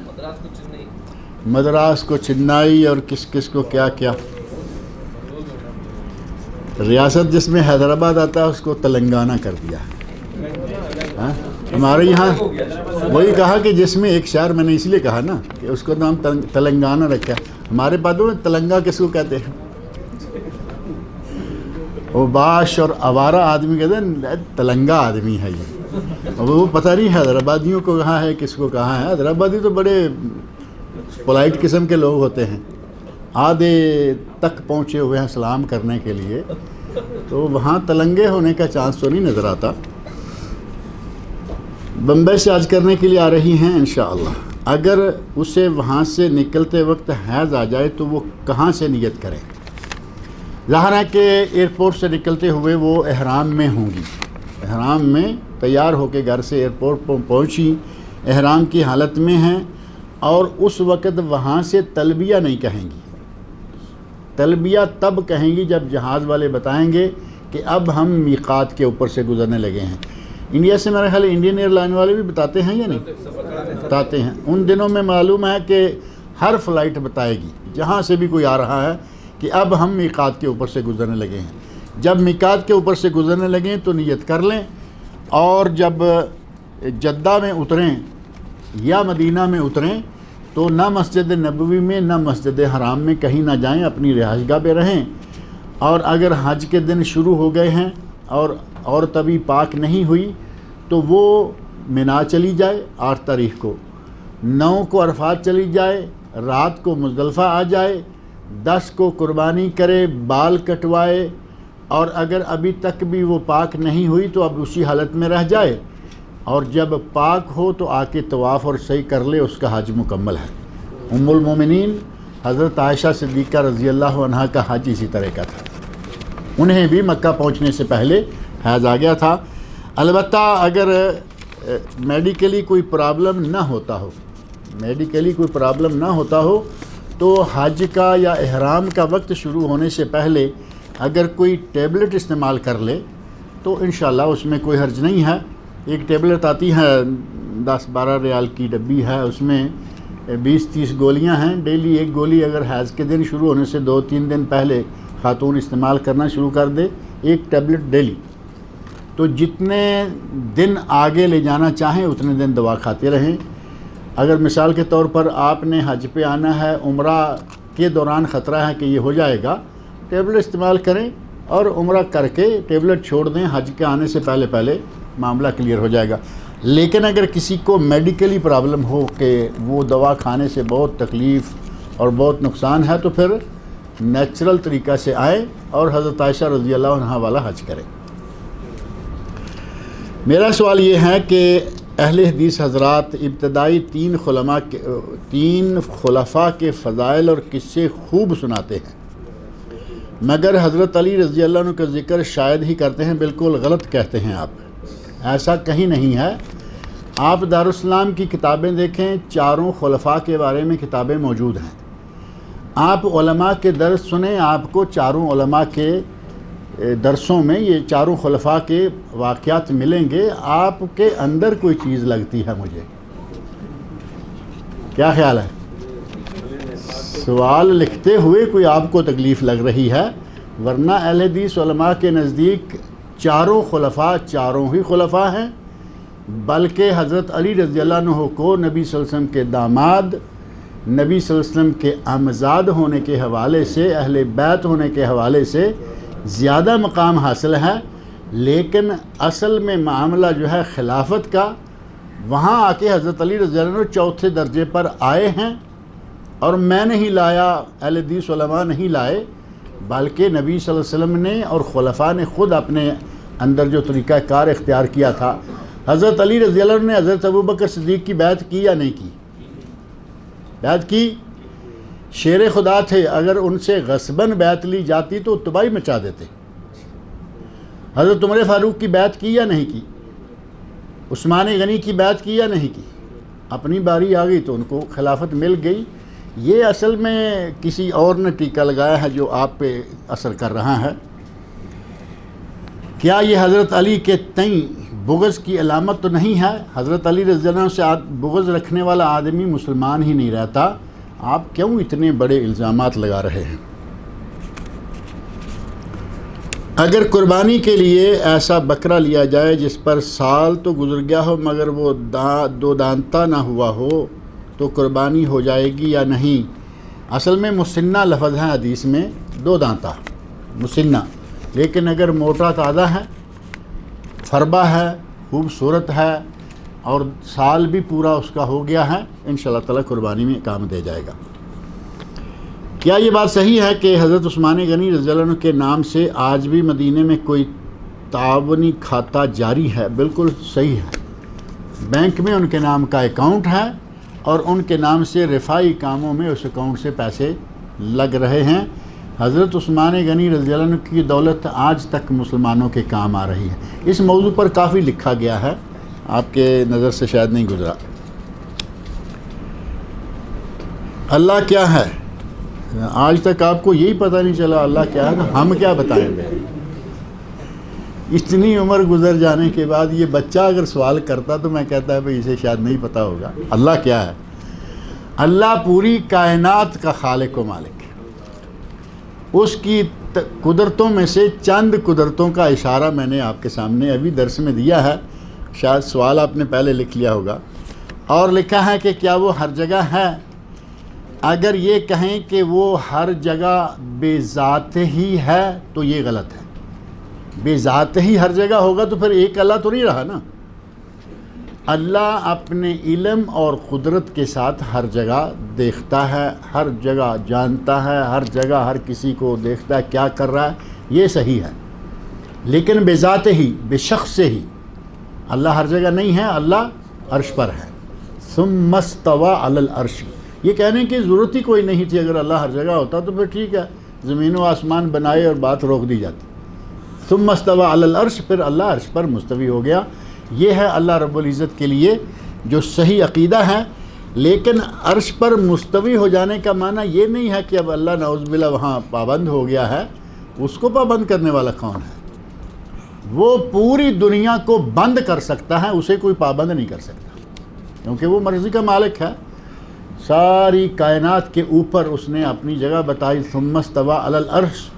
مدراس کو چنئی اور کس کس کو کیا کیا۔ ریاست جس میں حیدرآباد آتا ہے اس کو تلنگانہ کر دیا ہے۔ ہمارے یہاں وہی کہا کہ جس میں ایک شہر، میں نے اس لیے کہا نا کہ اس کو نام تلنگانہ رکھا، ہمارے پادوں میں تلنگا کس کو کہتے ہیں؟ وہ باش اور آوارہ آدمی کہتے ہیں تلنگا آدمی ہے یہ، وہ پتہ نہیں حیدرآبادیوں کو کہاں ہے، کس کو کہاں ہے۔ حیدرآبادی تو بڑے پولائٹ قسم کے لوگ ہوتے ہیں، آدھے تک پہنچے ہوئے ہیں سلام کرنے کے لیے، تو وہاں تلنگے ہونے کا چانس تو نہیں نظر آتا۔ بمبئی سے حج کرنے کے لیے آ رہی ہیں انشاءاللہ۔ اگر اسے وہاں سے نکلتے وقت حیض آ جائے تو وہ کہاں سے نیت کریں؟ ظاہر ہے کہ ایئرپورٹ سے نکلتے ہوئے وہ احرام میں ہوں گی، احرام میں تیار ہو کے گھر سے ایئرپورٹ پہنچی، احرام کی حالت میں ہیں، اور اس وقت وہاں سے تلبیہ نہیں کہیں گی۔ تلبیہ تب کہیں گی جب جہاز والے بتائیں گے کہ اب ہم میقات کے اوپر سے گزرنے لگے ہیں۔ انڈیا سے میرا خیال ہے انڈین ایئر لائن والے بھی بتاتے ہیں یا نہیں بتاتے ہیں. ان دنوں میں معلوم ہے کہ ہر فلائٹ بتائے گی جہاں سے بھی کوئی آ رہا ہے کہ اب ہم میقات کے اوپر سے گزرنے لگے ہیں. جب میقات کے اوپر سے گزرنے لگیں تو نیت کر لیں, اور جب جدہ میں اتریں یا مدینہ میں اتریں تو نہ مسجد نبوی میں نہ مسجد حرام میں کہیں نہ جائیں, اپنی رہائش گاہ پہ رہیں. اور اگر حج کے دن شروع ہو گئے ہیں اور عورت ابھی پاک نہیں ہوئی تو وہ منا چلی جائے 8 تاریخ کو, 9 کو عرفات چلی جائے, رات کو مزدلفہ آ جائے, 10 کو قربانی کرے, بال کٹوائے, اور اگر ابھی تک بھی وہ پاک نہیں ہوئی تو اب اسی حالت میں رہ جائے, اور جب پاک ہو تو آ کے طواف اور سعی کر لے, اس کا حج مکمل ہے. ام المومنین حضرت عائشہ صدیقہ رضی اللہ عنہا کا حج اسی طرح کا تھا. انہیں بھی مکہ پہنچنے سے پہلے حیض آ گیا تھا. البتہ اگر میڈیکلی کوئی پرابلم نہ ہوتا ہو تو حج کا یا احرام کا وقت شروع ہونے سے پہلے اگر کوئی ٹیبلٹ استعمال کر لے تو انشاءاللہ اس میں کوئی حرج نہیں ہے. ایک ٹیبلٹ آتی ہے 10-12 ریال کی ڈبی ہے, اس میں 20-30 گولیاں ہیں. ڈیلی ایک گولی اگر حیض کے دن شروع ہونے سے 2-3 دن پہلے خاتون استعمال کرنا شروع کر دے, ایک ٹیبلٹ ڈیلی, تو جتنے دن آگے لے جانا چاہیں اتنے دن دوا کھاتے رہیں. اگر مثال کے طور پر آپ نے حج پہ آنا ہے, عمرہ کے دوران خطرہ ہے کہ یہ ہو جائے گا, ٹیبلٹ استعمال کریں اور عمرہ کر کے ٹیبلٹ چھوڑ دیں, حج کے آنے سے پہلے معاملہ کلیئر ہو جائے گا. لیکن اگر کسی کو میڈیکلی پرابلم ہو کہ وہ دوا کھانے سے بہت تکلیف اور بہت نقصان ہے تو پھر نیچرل طریقہ سے آئیں اور حضرت عائشہ رضی اللہ عنہا والا حج کریں. میرا سوال یہ ہے کہ اہل حدیث حضرات ابتدائی 3 خلفاء کے فضائل اور قصے خوب سناتے ہیں, مگر حضرت علی رضی اللہ عنہ کا ذکر شاید ہی کرتے ہیں. بالکل غلط کہتے ہیں آپ, ایسا کہیں نہیں ہے. آپ دارالاسلام کی کتابیں دیکھیں, 4 خلفاء کے بارے میں کتابیں موجود ہیں. آپ علماء کے درس سنیں, آپ کو 4 علماء کے درسوں میں یہ 4 خلفاء کے واقعات ملیں گے. آپ کے اندر کوئی چیز لگتی ہے مجھے, کیا خیال ہے؟ سوال لکھتے ہوئے کوئی آپ کو تکلیف لگ رہی ہے, ورنہ اہل حدیث علماء کے نزدیک 4 خلفاء 4 ہی خلفاء ہیں, بلکہ حضرت علی رضی اللہ عنہ کو نبی صلی اللہ علیہ وسلم کے داماد, نبی صلی اللہ علیہ وسلم کے امزاد ہونے کے حوالے سے, اہل بیت ہونے کے حوالے سے زیادہ مقام حاصل ہے. لیکن اصل میں معاملہ جو ہے خلافت کا, وہاں آ کے حضرت علی رضی اللہ عنہ 4تھے درجے پر آئے ہیں, اور میں نہیں لایا, اہل حدیث علماء نہیں لائے, بلکہ نبی صلی اللہ علیہ وسلم نے اور خلفاء نے خود اپنے اندر جو طریقہ کار اختیار کیا تھا. حضرت علی رضی اللہ عنہ نے حضرت ابوبکر صدیق کی بیعت کی یا نہیں کی؟ بیعت کی. شیر خدا تھے, اگر ان سے غصباً بیعت لی جاتی تو تباہی مچا دیتے. حضرت عمر فاروق کی بیعت کی یا نہیں کی؟ عثمان غنی کی بیعت کی یا نہیں کی؟ اپنی باری آ گئی تو ان کو خلافت مل گئی. یہ اصل میں کسی اور نے ٹیکہ لگایا ہے جو آپ پہ اثر کر رہا ہے. کیا یہ حضرت علی کے تئیں بغض کی علامت تو نہیں ہے؟ حضرت علی رضی اللہ عنہ سے بغض رکھنے والا آدمی مسلمان ہی نہیں رہتا. آپ کیوں اتنے بڑے الزامات لگا رہے ہیں؟ اگر قربانی کے لیے ایسا بکرا لیا جائے جس پر سال تو گزر گیا ہو مگر وہ 2 دانتا نہ ہوا ہو تو قربانی ہو جائے گی یا نہیں؟ اصل میں مسنہ لفظ ہے حدیث میں, 2 دانتا مسنہ, لیکن اگر موٹا تازہ ہے, فربا ہے, خوبصورت ہے اور سال بھی پورا اس کا ہو گیا ہے, انشاءاللہ تعالی قربانی میں کام دے جائے گا. کیا یہ بات صحیح ہے کہ حضرت عثمان غنی رضی اللہ عنہ کے نام سے آج بھی مدینے میں کوئی تعاونی کھاتہ جاری ہے؟ بالکل صحیح ہے. بینک میں ان کے نام کا اکاؤنٹ ہے اور ان کے نام سے رفائی کاموں میں اس اکاؤنٹ سے پیسے لگ رہے ہیں. حضرت عثمان غنی رضی اللہ عنہ کی دولت آج تک مسلمانوں کے کام آ رہی ہے. اس موضوع پر کافی لکھا گیا ہے, آپ کے نظر سے شاید نہیں گزرا. اللہ کیا ہے؟ آج تک آپ کو یہی پتہ نہیں چلا اللہ کیا ہے, ہم کیا بتائیں. اتنی عمر گزر جانے کے بعد یہ بچہ اگر سوال کرتا تو میں کہتا ہے بھئی اسے شاید نہیں پتہ ہوگا اللہ کیا ہے۔ اللہ پوری کائنات کا خالق و مالک ہے۔ اس کی قدرتوں میں سے چند قدرتوں کا اشارہ میں نے آپ کے سامنے ابھی درس میں دیا ہے، شاید سوال آپ نے پہلے لکھ لیا ہوگا، اور لکھا ہے کہ کیا وہ ہر جگہ ہے؟ اگر یہ کہیں کہ وہ ہر جگہ بے ذات ہی ہے تو یہ غلط ہے۔ بے ذات ہی ہر جگہ ہوگا تو پھر ایک اللہ تو نہیں رہا نا۔ اللہ اپنے علم اور قدرت کے ساتھ ہر جگہ دیکھتا ہے، ہر جگہ جانتا ہے، ہر جگہ ہر کسی کو دیکھتا ہے کیا کر رہا ہے، یہ صحیح ہے۔ لیکن بے ذات ہی، بے شخص سے ہی اللہ ہر جگہ نہیں ہے، اللہ عرش پر ہے۔ ثم استوى علی العرش، یہ کہنے کی ضرورت ہی کوئی نہیں تھی، اگر اللہ ہر جگہ ہوتا تو پھر ٹھیک ہے، زمین و آسمان بنائے اور بات روک دی جاتی۔ ثم استوى علی العرش، پھر اللہ عرش پر مستوی ہو گیا۔ یہ ہے اللہ رب العزت کے لیے جو صحیح عقیدہ ہے۔ لیکن عرش پر مستوی ہو جانے کا معنی یہ نہیں ہے کہ اب اللہ نعوذ باللہ وہاں پابند ہو گیا ہے۔ اس کو پابند کرنے والا کون ہے؟ وہ پوری دنیا کو بند کر سکتا ہے، اسے کوئی پابند نہیں کر سکتا، کیونکہ وہ مرضی کا مالک ہے۔ ساری کائنات کے اوپر اس نے اپنی جگہ بتائی، ثم استوى علی العرش،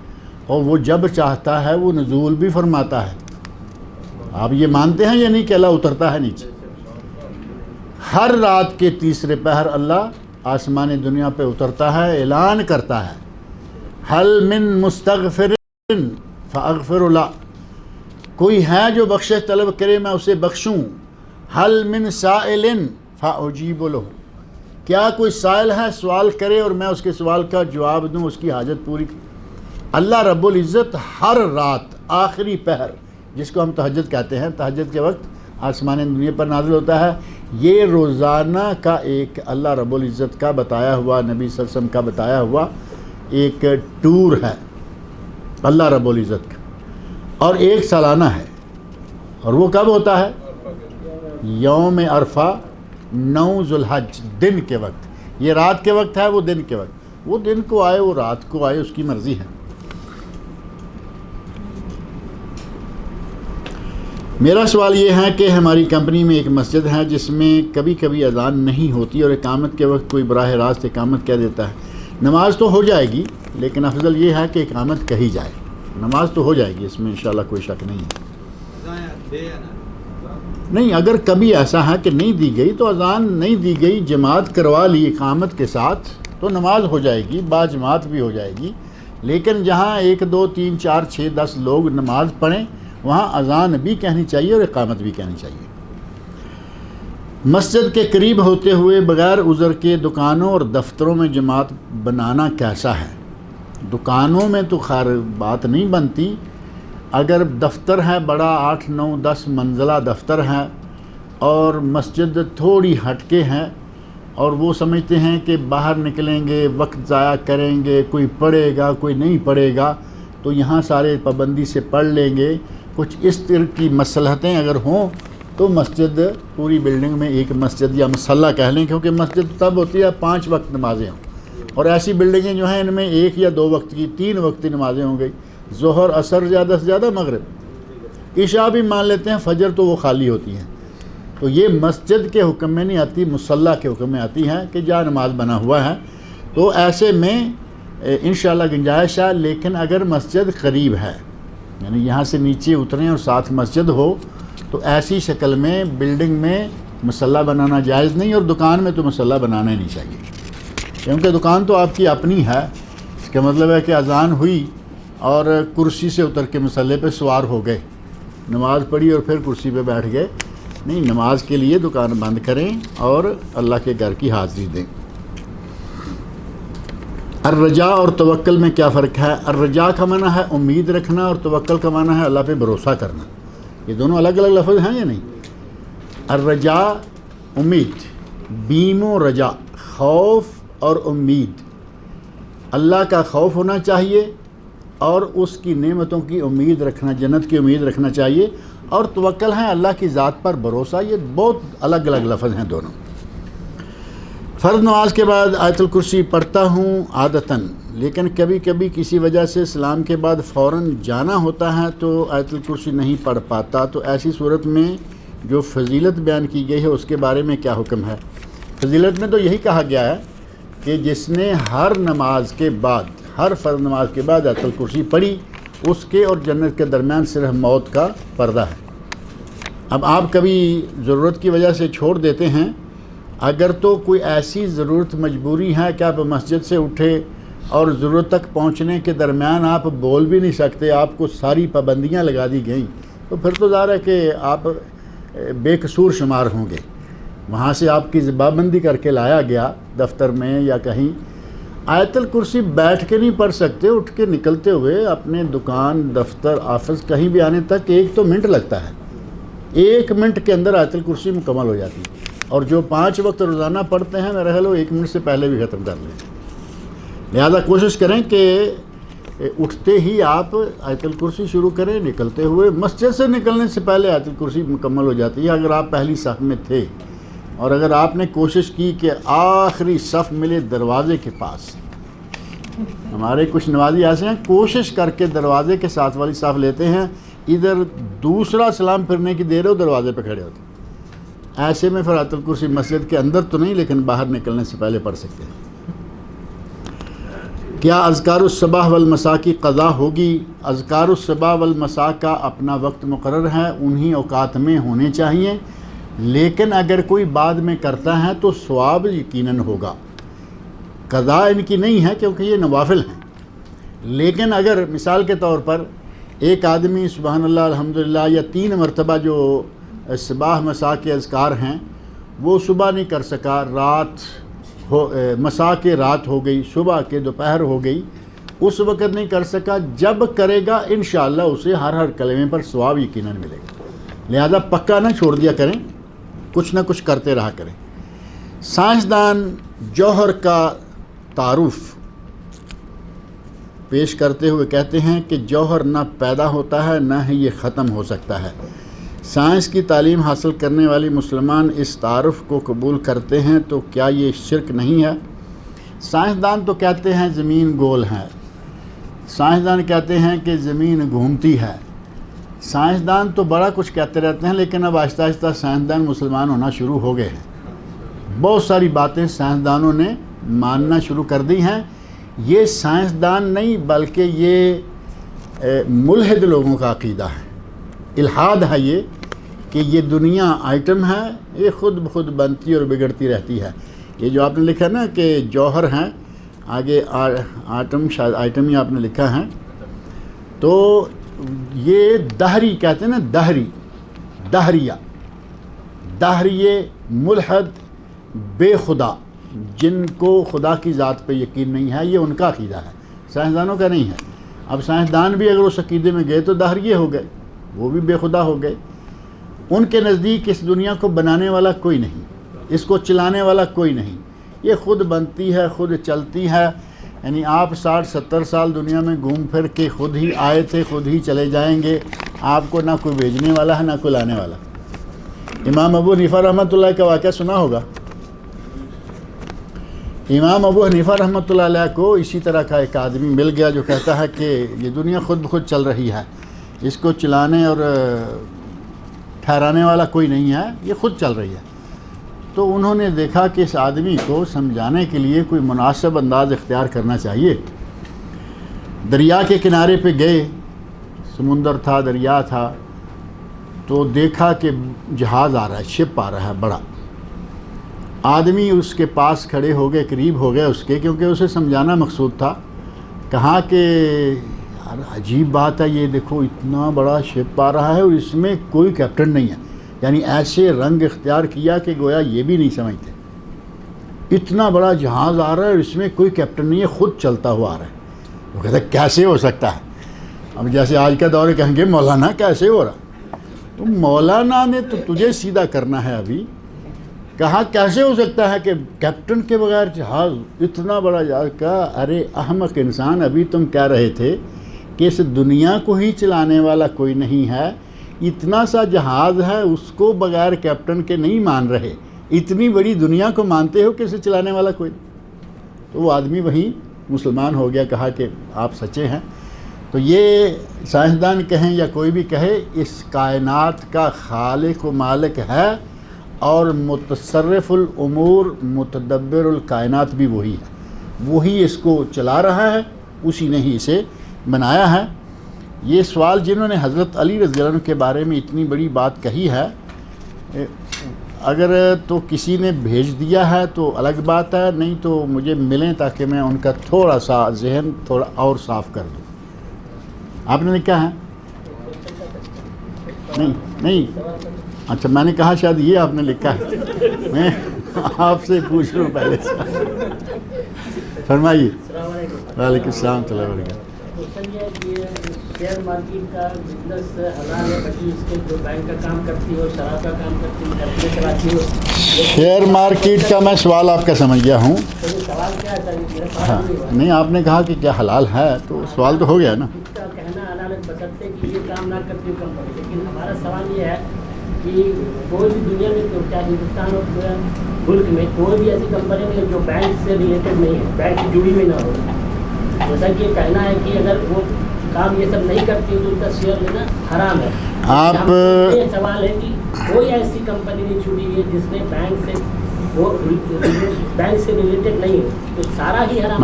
اور وہ جب چاہتا ہے وہ نزول بھی فرماتا ہے۔ آپ یہ مانتے ہیں یا نہیں کہ اللہ اترتا ہے نیچے؟ ہر رات کے تیسرے پہر اللہ آسمان دنیا پہ اترتا ہے، اعلان کرتا ہے، حل من مستغفر فاغفر له، کوئی ہے جو بخشش طلب کرے میں اسے بخشوں، حل من سائل فاجیب له، کیا کوئی سائل ہے سوال کرے اور میں اس کے سوال کا جواب دوں، اس کی حاجت پوری۔ اللہ رب العزت ہر رات آخری پہر، جس کو ہم تہجد کہتے ہیں، تہجد کے وقت آسمان دنیا پر نازل ہوتا ہے۔ یہ روزانہ کا ایک اللہ رب العزت کا بتایا ہوا، نبی صلی اللہ علیہ وسلم کا بتایا ہوا ایک ٹور ہے اللہ رب العزت کا، اور ایک سالانہ ہے۔ اور وہ کب ہوتا ہے؟ یوم عرفہ 9 ذوالحج دن کے وقت۔ یہ رات کے وقت ہے، وہ دن کے وقت، وہ دن کو آئے وہ رات کو آئے، اس کی مرضی ہے۔ میرا سوال یہ ہے کہ ہماری کمپنی میں ایک مسجد ہے جس میں کبھی کبھی اذان نہیں ہوتی اور اقامت کے وقت کوئی براہ راست اقامت کہہ دیتا ہے۔ نماز تو ہو جائے گی، لیکن افضل یہ ہے کہ اقامت کہی جائے۔ نماز تو ہو جائے گی، اس میں انشاءاللہ کوئی شک نہیں ہے۔ نہیں، اگر کبھی ایسا ہے کہ نہیں دی گئی تو اذان نہیں دی گئی، جماعت کروا لی اقامت کے ساتھ تو نماز ہو جائے گی، با جماعت بھی ہو جائے گی۔ لیکن جہاں 1 2 3 4 6 10 لوگ نماز پڑھیں وہاں اذان بھی کہنی چاہیے اور اقامت بھی کہنی چاہیے۔ مسجد کے قریب ہوتے ہوئے بغیر عذر کے دکانوں اور دفتروں میں جماعت بنانا کیسا ہے؟ دکانوں میں تو خیر بات نہیں بنتی، اگر دفتر ہے بڑا 8 9 10 منزلہ دفتر ہے اور مسجد تھوڑی ہٹ کے ہے، اور وہ سمجھتے ہیں کہ باہر نکلیں گے وقت ضائع کریں گے، کوئی پڑھے گا کوئی نہیں پڑھے گا، تو یہاں سارے پابندی سے پڑھ لیں گے، کچھ اس طرح کی مصلحتیں اگر ہوں تو مسجد پوری بلڈنگ میں ایک مسجد یا مصلی کہہ لیں، کیونکہ مسجد تب ہوتی ہے 5 وقت نمازیں ہوں، اور ایسی بلڈنگیں جو ہیں ان میں 1 یا 2 وقت کی 3 وقتی نمازیں ہوں گئی، ظہر عصر زیادہ سے زیادہ مغرب، عشاء بھی مان لیتے ہیں، فجر تو وہ خالی ہوتی ہیں۔ تو یہ مسجد کے حکم میں نہیں آتی، مصلی کے حکم میں آتی ہے کہ جہاں نماز بنا ہوا ہے، تو ایسے میں انشاءاللہ گنجائش ہے۔ لیکن اگر مسجد قریب ہے، یعنی یہاں سے نیچے اتریں اور ساتھ مسجد ہو، تو ایسی شکل میں بلڈنگ میں مصلی بنانا جائز نہیں، اور دکان میں تو مصلی بنانا ہی نہیں چاہیے، کیونکہ دکان تو آپ کی اپنی ہے۔ اس کا مطلب ہے کہ اذان ہوئی اور کرسی سے اتر کے مصلی پہ سوار ہو گئے، نماز پڑھی اور پھر کرسی پہ بیٹھ گئے، نہیں، نماز کے لیے دکان بند کریں اور اللہ کے گھر کی حاضری دیں۔ الرجا اور توکل میں کیا فرق ہے؟ الرجا کا معنی ہے امید رکھنا اور توکل کا معنی ہے اللہ پہ بھروسہ کرنا۔ یہ دونوں الگ الگ لفظ ہیں یا نہیں؟ الرجا امید، بیم و رجا، خوف اور امید۔ اللہ کا خوف ہونا چاہیے اور اس کی نعمتوں کی امید رکھنا، جنت کی امید رکھنا چاہیے، اور توکل ہے اللہ کی ذات پر بھروسہ۔ یہ بہت الگ الگ لفظ ہیں دونوں۔ فرض نماز کے بعد آیت الکرسی پڑھتا ہوں عادتاً، لیکن کبھی کبھی کسی وجہ سے سلام کے بعد فوراً جانا ہوتا ہے تو آیت الکرسی نہیں پڑھ پاتا، تو ایسی صورت میں جو فضیلت بیان کی گئی ہے اس کے بارے میں کیا حکم ہے؟ فضیلت میں تو یہی کہا گیا ہے کہ جس نے ہر نماز کے بعد، ہر فرض نماز کے بعد آیت الکرسی پڑھی، اس کے اور جنت کے درمیان صرف موت کا پردہ ہے۔ اب آپ کبھی ضرورت کی وجہ سے چھوڑ دیتے ہیں، اگر تو کوئی ایسی ضرورت مجبوری ہے کہ آپ مسجد سے اٹھے اور ضرورت تک پہنچنے کے درمیان آپ بول بھی نہیں سکتے، آپ کو ساری پابندیاں لگا دی گئیں، تو پھر تو ظاہر ہے کہ آپ بے قصور شمار ہوں گے۔ وہاں سے آپ کی زبان بندی کر کے لایا گیا دفتر میں یا کہیں، آیت الکرسی بیٹھ کے نہیں پڑھ سکتے، اٹھ کے نکلتے ہوئے اپنے دکان، دفتر، آفس کہیں بھی آنے تک 1 تو منٹ لگتا ہے، 1 منٹ کے اندر آیت الکرسی مکمل ہو جاتی ہے، اور جو 5 وقت روزانہ پڑھتے ہیں میرا خیال ہے 1 منٹ سے پہلے بھی ختم کر لیں۔ لہذا کوشش کریں کہ اٹھتے ہی آپ آیت الکرسی شروع کریں، نکلتے ہوئے مسجد سے نکلنے سے پہلے آیت الکرسی مکمل ہو جاتی ہے اگر آپ پہلی صف میں تھے، اور اگر آپ نے کوشش کی کہ آخری صف ملے دروازے کے پاس، ہمارے کچھ نمازی ایسے ہیں کوشش کر کے دروازے کے ساتھ والی صف لیتے ہیں، ادھر دوسرا سلام پھرنے کی دیر ہو دروازے پہ کھڑے ہوتے ہیں، ایسے میں پھر آیت الکرسی مسجد کے اندر تو نہیں لیکن باہر نکلنے سے پہلے پڑھ سکتے ہیں۔ کیا اذکار الصباح والمساء کی قضا ہوگی؟ اذکار الصباح والمساء کا اپنا وقت مقرر ہے، انہی اوقات میں ہونے چاہیے، لیکن اگر کوئی بعد میں کرتا ہے تو ثواب یقیناً ہوگا۔ قضا ان کی نہیں ہے کیونکہ یہ نوافل ہیں، لیکن اگر مثال کے طور پر ایک آدمی سبحان اللہ الحمدللہ یا 3 مرتبہ جو صباح مساء کے اذکار ہیں وہ صبح نہیں کر سکا، مساء کے رات ہو گئی، صبح کے دوپہر ہو گئی، اس وقت نہیں کر سکا، جب کرے گا انشاءاللہ اسے ہر کلمے پر ثواب یقیناً ملے گا۔ لہذا پکا نہ چھوڑ دیا کریں، کچھ نہ کچھ کرتے رہا کریں۔ سائنسدان جوہر کا تعارف پیش کرتے ہوئے کہتے ہیں کہ جوہر نہ پیدا ہوتا ہے نہ ہی یہ ختم ہو سکتا ہے۔ سائنس کی تعلیم حاصل کرنے والی مسلمان اس تعارف کو قبول کرتے ہیں تو کیا یہ شرک نہیں ہے؟ سائنسدان تو کہتے ہیں زمین گول ہے، سائنسدان کہتے ہیں کہ زمین گھومتی ہے، سائنسدان تو بڑا کچھ کہتے رہتے ہیں، لیکن اب آہستہ آہستہ سائنسدان مسلمان ہونا شروع ہو گئے ہیں، بہت ساری باتیں سائنسدانوں نے ماننا شروع کر دی ہیں۔ یہ سائنسدان نہیں بلکہ یہ ملحد لوگوں کا عقیدہ ہے، الحاد ہے یہ کہ یہ دنیا آئٹم ہے، یہ خود بخود بنتی اور بگڑتی رہتی ہے۔ یہ جو آپ نے لکھا نا کہ جوہر ہیں، آگے آٹم، شاید آئٹم ہی آپ نے لکھا ہے، تو یہ دہری کہتے ہیں نا، دہریہ ملحد بے خدا، جن کو خدا کی ذات پہ یقین نہیں ہے، یہ ان کا عقیدہ ہے، سائنسدانوں کا نہیں ہے۔ اب سائنسدان بھی اگر اس عقیدے میں گئے تو دہریے ہو گئے، وہ بھی بے خدا ہو گئے۔ ان کے نزدیک اس دنیا کو بنانے والا کوئی نہیں، اس کو چلانے والا کوئی نہیں، یہ خود بنتی ہے، خود چلتی ہے، یعنی آپ 60-70 سال دنیا میں گھوم پھر کے خود ہی آئے تھے، خود ہی چلے جائیں گے، آپ کو نہ کوئی بھیجنے والا ہے نہ کوئی لانے والا۔ امام ابو حنیفہ رحمۃ اللہ کا واقعہ سنا ہوگا۔ امام ابو حنیفہ رحمۃ اللہ علیہ کو اسی طرح کا ایک آدمی مل گیا جو کہتا ہے کہ یہ دنیا خود بخود چل رہی ہے، اس کو چلانے اور ٹھہرانے والا کوئی نہیں ہے، یہ خود چل رہی ہے۔ تو انہوں نے دیکھا کہ اس آدمی کو سمجھانے کے لیے کوئی مناسب انداز اختیار کرنا چاہیے۔ دریا کے کنارے پہ گئے، سمندر تھا، دریا تھا، تو دیکھا کہ جہاز آ رہا ہے، شپ آ رہا ہے بڑا۔ آدمی اس کے پاس کھڑے ہو گئے، قریب ہو گئے اس کے، کیونکہ اسے سمجھانا مقصود تھا۔ کہا کہ یار عجیب بات ہے، یہ دیکھو اتنا بڑا شپ آ رہا ہے اور اس میں کوئی کیپٹن نہیں ہے، یعنی ایسے رنگ اختیار کیا کہ گویا یہ بھی نہیں سمجھتے، اتنا بڑا جہاز آ رہا ہے اور اس میں کوئی کیپٹن نہیں ہے، خود چلتا ہوا آ رہا ہے۔ وہ کہتا ہے کیسے ہو سکتا ہے؟ اب جیسے آج کا دور کہیں گے مولانا کیسے ہو رہا؟ تو مولانا نے تو تجھے سیدھا کرنا ہے ابھی۔ کہا کیسے ہو سکتا ہے کہ کیپٹن کے بغیر جہاز، اتنا بڑا جہاز؟ کہا ارے احمق انسان، ابھی تم کہہ رہے تھے کہ اس دنیا کو ہی چلانے والا کوئی نہیں ہے، اتنا سا جہاز ہے، اس کو بغیر کیپٹن کے نہیں مان رہے، اتنی بڑی دنیا کو مانتے ہو کہ اسے چلانے والا کوئی؟ تو وہ آدمی وہیں مسلمان ہو گیا، کہا کہ آپ سچے ہیں۔ تو یہ سائنسدان کہیں یا کوئی بھی کہے، اس کائنات کا خالق و مالک ہے، اور متصرف الامور متدبر الکائنات بھی وہی ہے، وہی اس کو چلا رہا ہے، اسی نے ہی اسے بنایا ہے۔ یہ سوال جنہوں نے حضرت علی رضی اللہ عنہ کے بارے میں اتنی بڑی بات کہی ہے، اگر تو کسی نے بھیج دیا ہے تو الگ بات ہے، نہیں تو مجھے ملیں تاکہ میں ان کا تھوڑا سا ذہن تھوڑا اور صاف کر دوں۔ آپ نے لکھا ہے؟ نہیں اچھا، میں نے کہا شاید یہ آپ نے لکھا ہے، میں آپ سے پوچھ رہا ہوں پہلے سے۔ فرمائیے۔ وعلیکم السلام ورحمۃ اللہ وبرکاتہ۔ شیئر مارکیٹ کا بزنس حلال ہے، بچی اس کے جو بینک کا کام کرتی ہو، شراب کا کام کرتی ہو، کپڑے چلاتی ہو۔ شیئر مارکیٹ کا میں سوال آپ کا سمجھ گیا ہوں۔ سوال کیا ہے سر؟ ہاں نہیں، آپ نے کہا کہ کیا حلال ہے، تو سوال تو ہو گیا نا۔ اس کا کہنا حلال ہے بشرطے کہ یہ کام نہ کرتی ہو کمپنی، لیکن ہمارا سوال یہ ہے کہ کوئی بھی دنیا میں تو کیا ہندوستان اور پورا ملک میں کوئی بھی ایسی کمپنی نہیں ہے جو بینک سے ریلیٹڈ نہیں ہے، بینک سے جڑی ہوئی نہ ہو۔ جیسا کہ یہ کہنا ہے کہ اگر وہ کام یہ سب نہیں کرتی تو ان کا شیئر لینا حرام ہے۔ آپ یہ سوال ہے کہ کوئی ایسی کمپنی نہیں چھوڑی ہوئی ہے جس میں بینک سے ریلیٹڈ نہیں ہو، تو سارا ہی حرام۔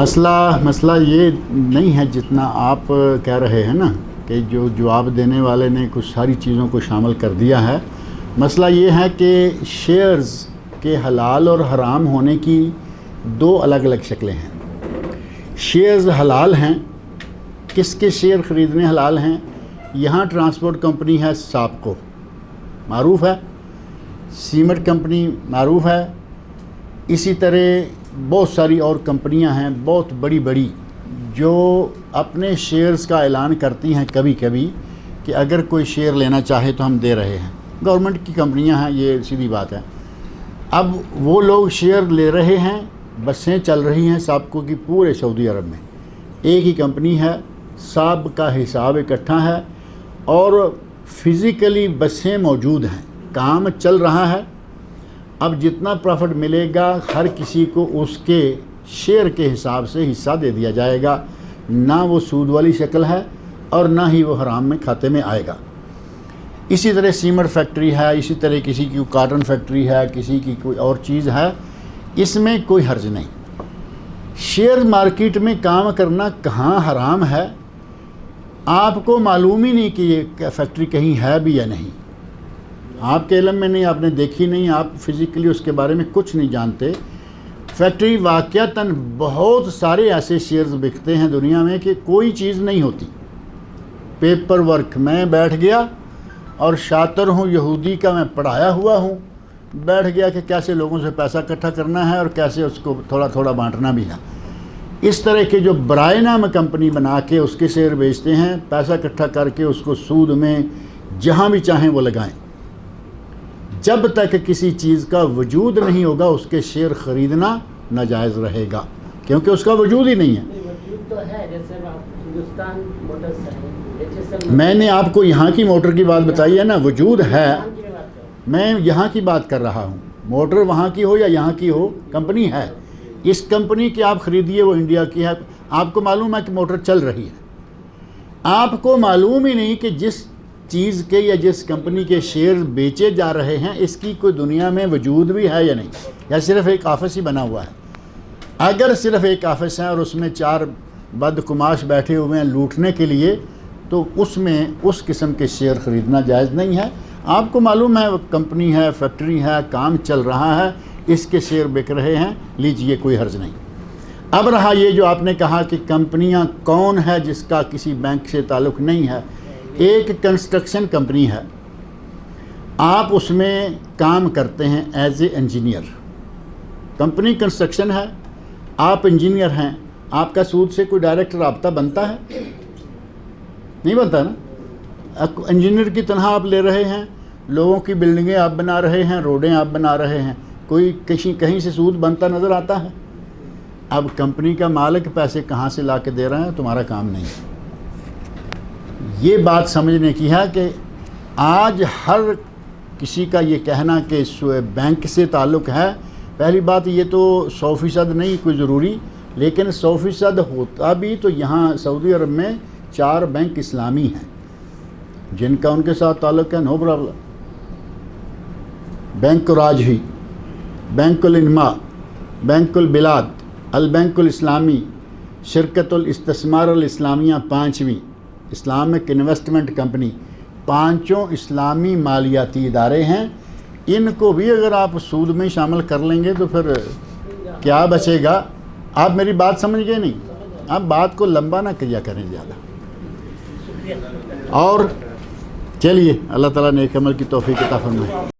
مسئلہ یہ نہیں ہے جتنا آپ کہہ رہے ہیں نا، کہ جو جواب دینے والے نے کچھ ساری چیزوں کو شامل کر دیا ہے۔ مسئلہ یہ ہے کہ شیئرز کے حلال اور حرام ہونے کی دو الگ الگ شکلیں ہیں۔ شیئرز حلال ہیں، کس کے شیئر خریدنے حلال ہیں؟ یہاں ٹرانسپورٹ کمپنی ہے سابقو، معروف ہے، سیمنٹ کمپنی معروف ہے، اسی طرح بہت ساری اور کمپنیاں ہیں بہت بڑی بڑی جو اپنے شیئرز کا اعلان کرتی ہیں کبھی کبھی کہ اگر کوئی شیئر لینا چاہے تو ہم دے رہے ہیں۔ گورنمنٹ کی کمپنیاں ہیں، یہ سیدھی بات ہے۔ اب وہ لوگ شیئر لے رہے ہیں، بسیں چل رہی ہیں سابقو کی پورے سعودی عرب میں، ایک ہی کمپنی ہے، ساب کا حساب اکٹھا ہے اور فزیکلی بسیں موجود ہیں، کام چل رہا ہے۔ اب جتنا پروفٹ ملے گا ہر کسی کو اس کے شیئر کے حساب سے حصہ دے دیا جائے گا، نہ وہ سود والی شکل ہے اور نہ ہی وہ حرام میں کھاتے میں آئے گا۔ اسی طرح سیمنٹ فیکٹری ہے، اسی طرح کسی کی کاٹن فیکٹری ہے، کسی کی کوئی اور چیز ہے، اس میں کوئی حرج نہیں۔ شیئر مارکیٹ میں کام کرنا کہاں حرام ہے؟ آپ کو معلوم ہی نہیں کہ یہ فیکٹری کہیں ہے بھی یا نہیں، آپ کے علم میں نہیں، آپ نے دیکھی نہیں، آپ فزیکلی اس کے بارے میں کچھ نہیں جانتے۔ فیکٹری واقعتاً بہت سارے ایسے شیئرز بکتے ہیں دنیا میں کہ کوئی چیز نہیں ہوتی، پیپر ورک میں بیٹھ گیا اور شاطر ہوں یہودی کا، میں پڑھایا ہوا ہوں، بیٹھ گیا کہ کیسے لوگوں سے پیسہ اکٹھا کرنا ہے اور کیسے اس کو تھوڑا تھوڑا بانٹنا بھی ہے۔ اس طرح کے جو برائے نام کمپنی بنا کے اس کے شیئر بیچتے ہیں، پیسہ اکٹھا کر کے اس کو سود میں جہاں بھی چاہیں وہ لگائیں، جب تک کسی چیز کا وجود نہیں ہوگا اس کے شیئر خریدنا ناجائز رہے گا، کیونکہ اس کا وجود ہی نہیں ہے۔ وجود تو ہے، جیسے ہندوستان موٹرز ہے، میں نے آپ کو یہاں کی موٹر کی بات بتائی ہے نا، وجود ہے، میں یہاں کی بات کر رہا ہوں، موٹر وہاں کی ہو یا یہاں کی ہو، کمپنی ہے، اس کمپنی کی آپ خریدیے، وہ انڈیا کی ہے، آپ کو معلوم ہے کہ موٹر چل رہی ہے، آپ کو معلوم ہی نہیں کہ جس چیز کے یا جس کمپنی کے شیئر بیچے جا رہے ہیں اس کی کوئی دنیا میں وجود بھی ہے یا نہیں، یا صرف ایک آفس ہی بنا ہوا ہے۔ اگر صرف ایک آفس ہے اور اس میں 4 بدقماش بیٹھے ہوئے ہیں لوٹنے کے لیے، تو اس میں اس قسم کے شیئر خریدنا جائز نہیں ہے۔ آپ کو معلوم ہے وہ کمپنی ہے، فیکٹری ہے، کام چل رہا ہے، اس کے شیئر بک رہے ہیں، لیجئے، کوئی حرج نہیں۔ اب رہا یہ جو آپ نے کہا کہ کمپنیاں کون ہے جس کا کسی بینک سے تعلق نہیں ہے، ایک کنسٹرکشن کمپنی ہے، آپ اس میں کام کرتے ہیں as a engineer, company construction ہے، آپ انجینئر ہیں، آپ کا سود سے کوئی ڈائریکٹ رابطہ بنتا ہے؟ نہیں بنتا نا۔ انجینئر کی تنہا آپ لے رہے ہیں، لوگوں کی بلڈنگیں آپ بنا رہے ہیں، روڈیں آپ بنا رہے ہیں، کوئی کہیں سے سود بنتا نظر آتا ہے؟ اب کمپنی کا مالک پیسے کہاں سے لا کے دے رہے ہیں تمہارا کام نہیں ہے۔ یہ بات سمجھنے کی ہے کہ آج ہر کسی کا یہ کہنا کہ بینک سے تعلق ہے، پہلی بات یہ تو 100% نہیں کوئی ضروری، لیکن 100% ہوتا بھی تو یہاں سعودی عرب میں 4 بینک اسلامی ہیں جن کا ان کے ساتھ تعلق ہے، no problem. Bank Rajhi, bank Alinma, bank Albilad, البینک الاسلامی، شرکت الاستثمار الاسلامیہ 5ویں، اسلامک انویسٹمنٹ کمپنی، 5 اسلامی مالیاتی ادارے ہیں۔ ان کو بھی اگر آپ سود میں شامل کر لیں گے تو پھر کیا بچے گا؟ آپ میری بات سمجھ گئے نہیں؟ آپ بات کو لمبا نہ کیا کریں زیادہ۔ اور چلیے اللہ تعالیٰ نیک عمل کی توفیق عطا فرمائے۔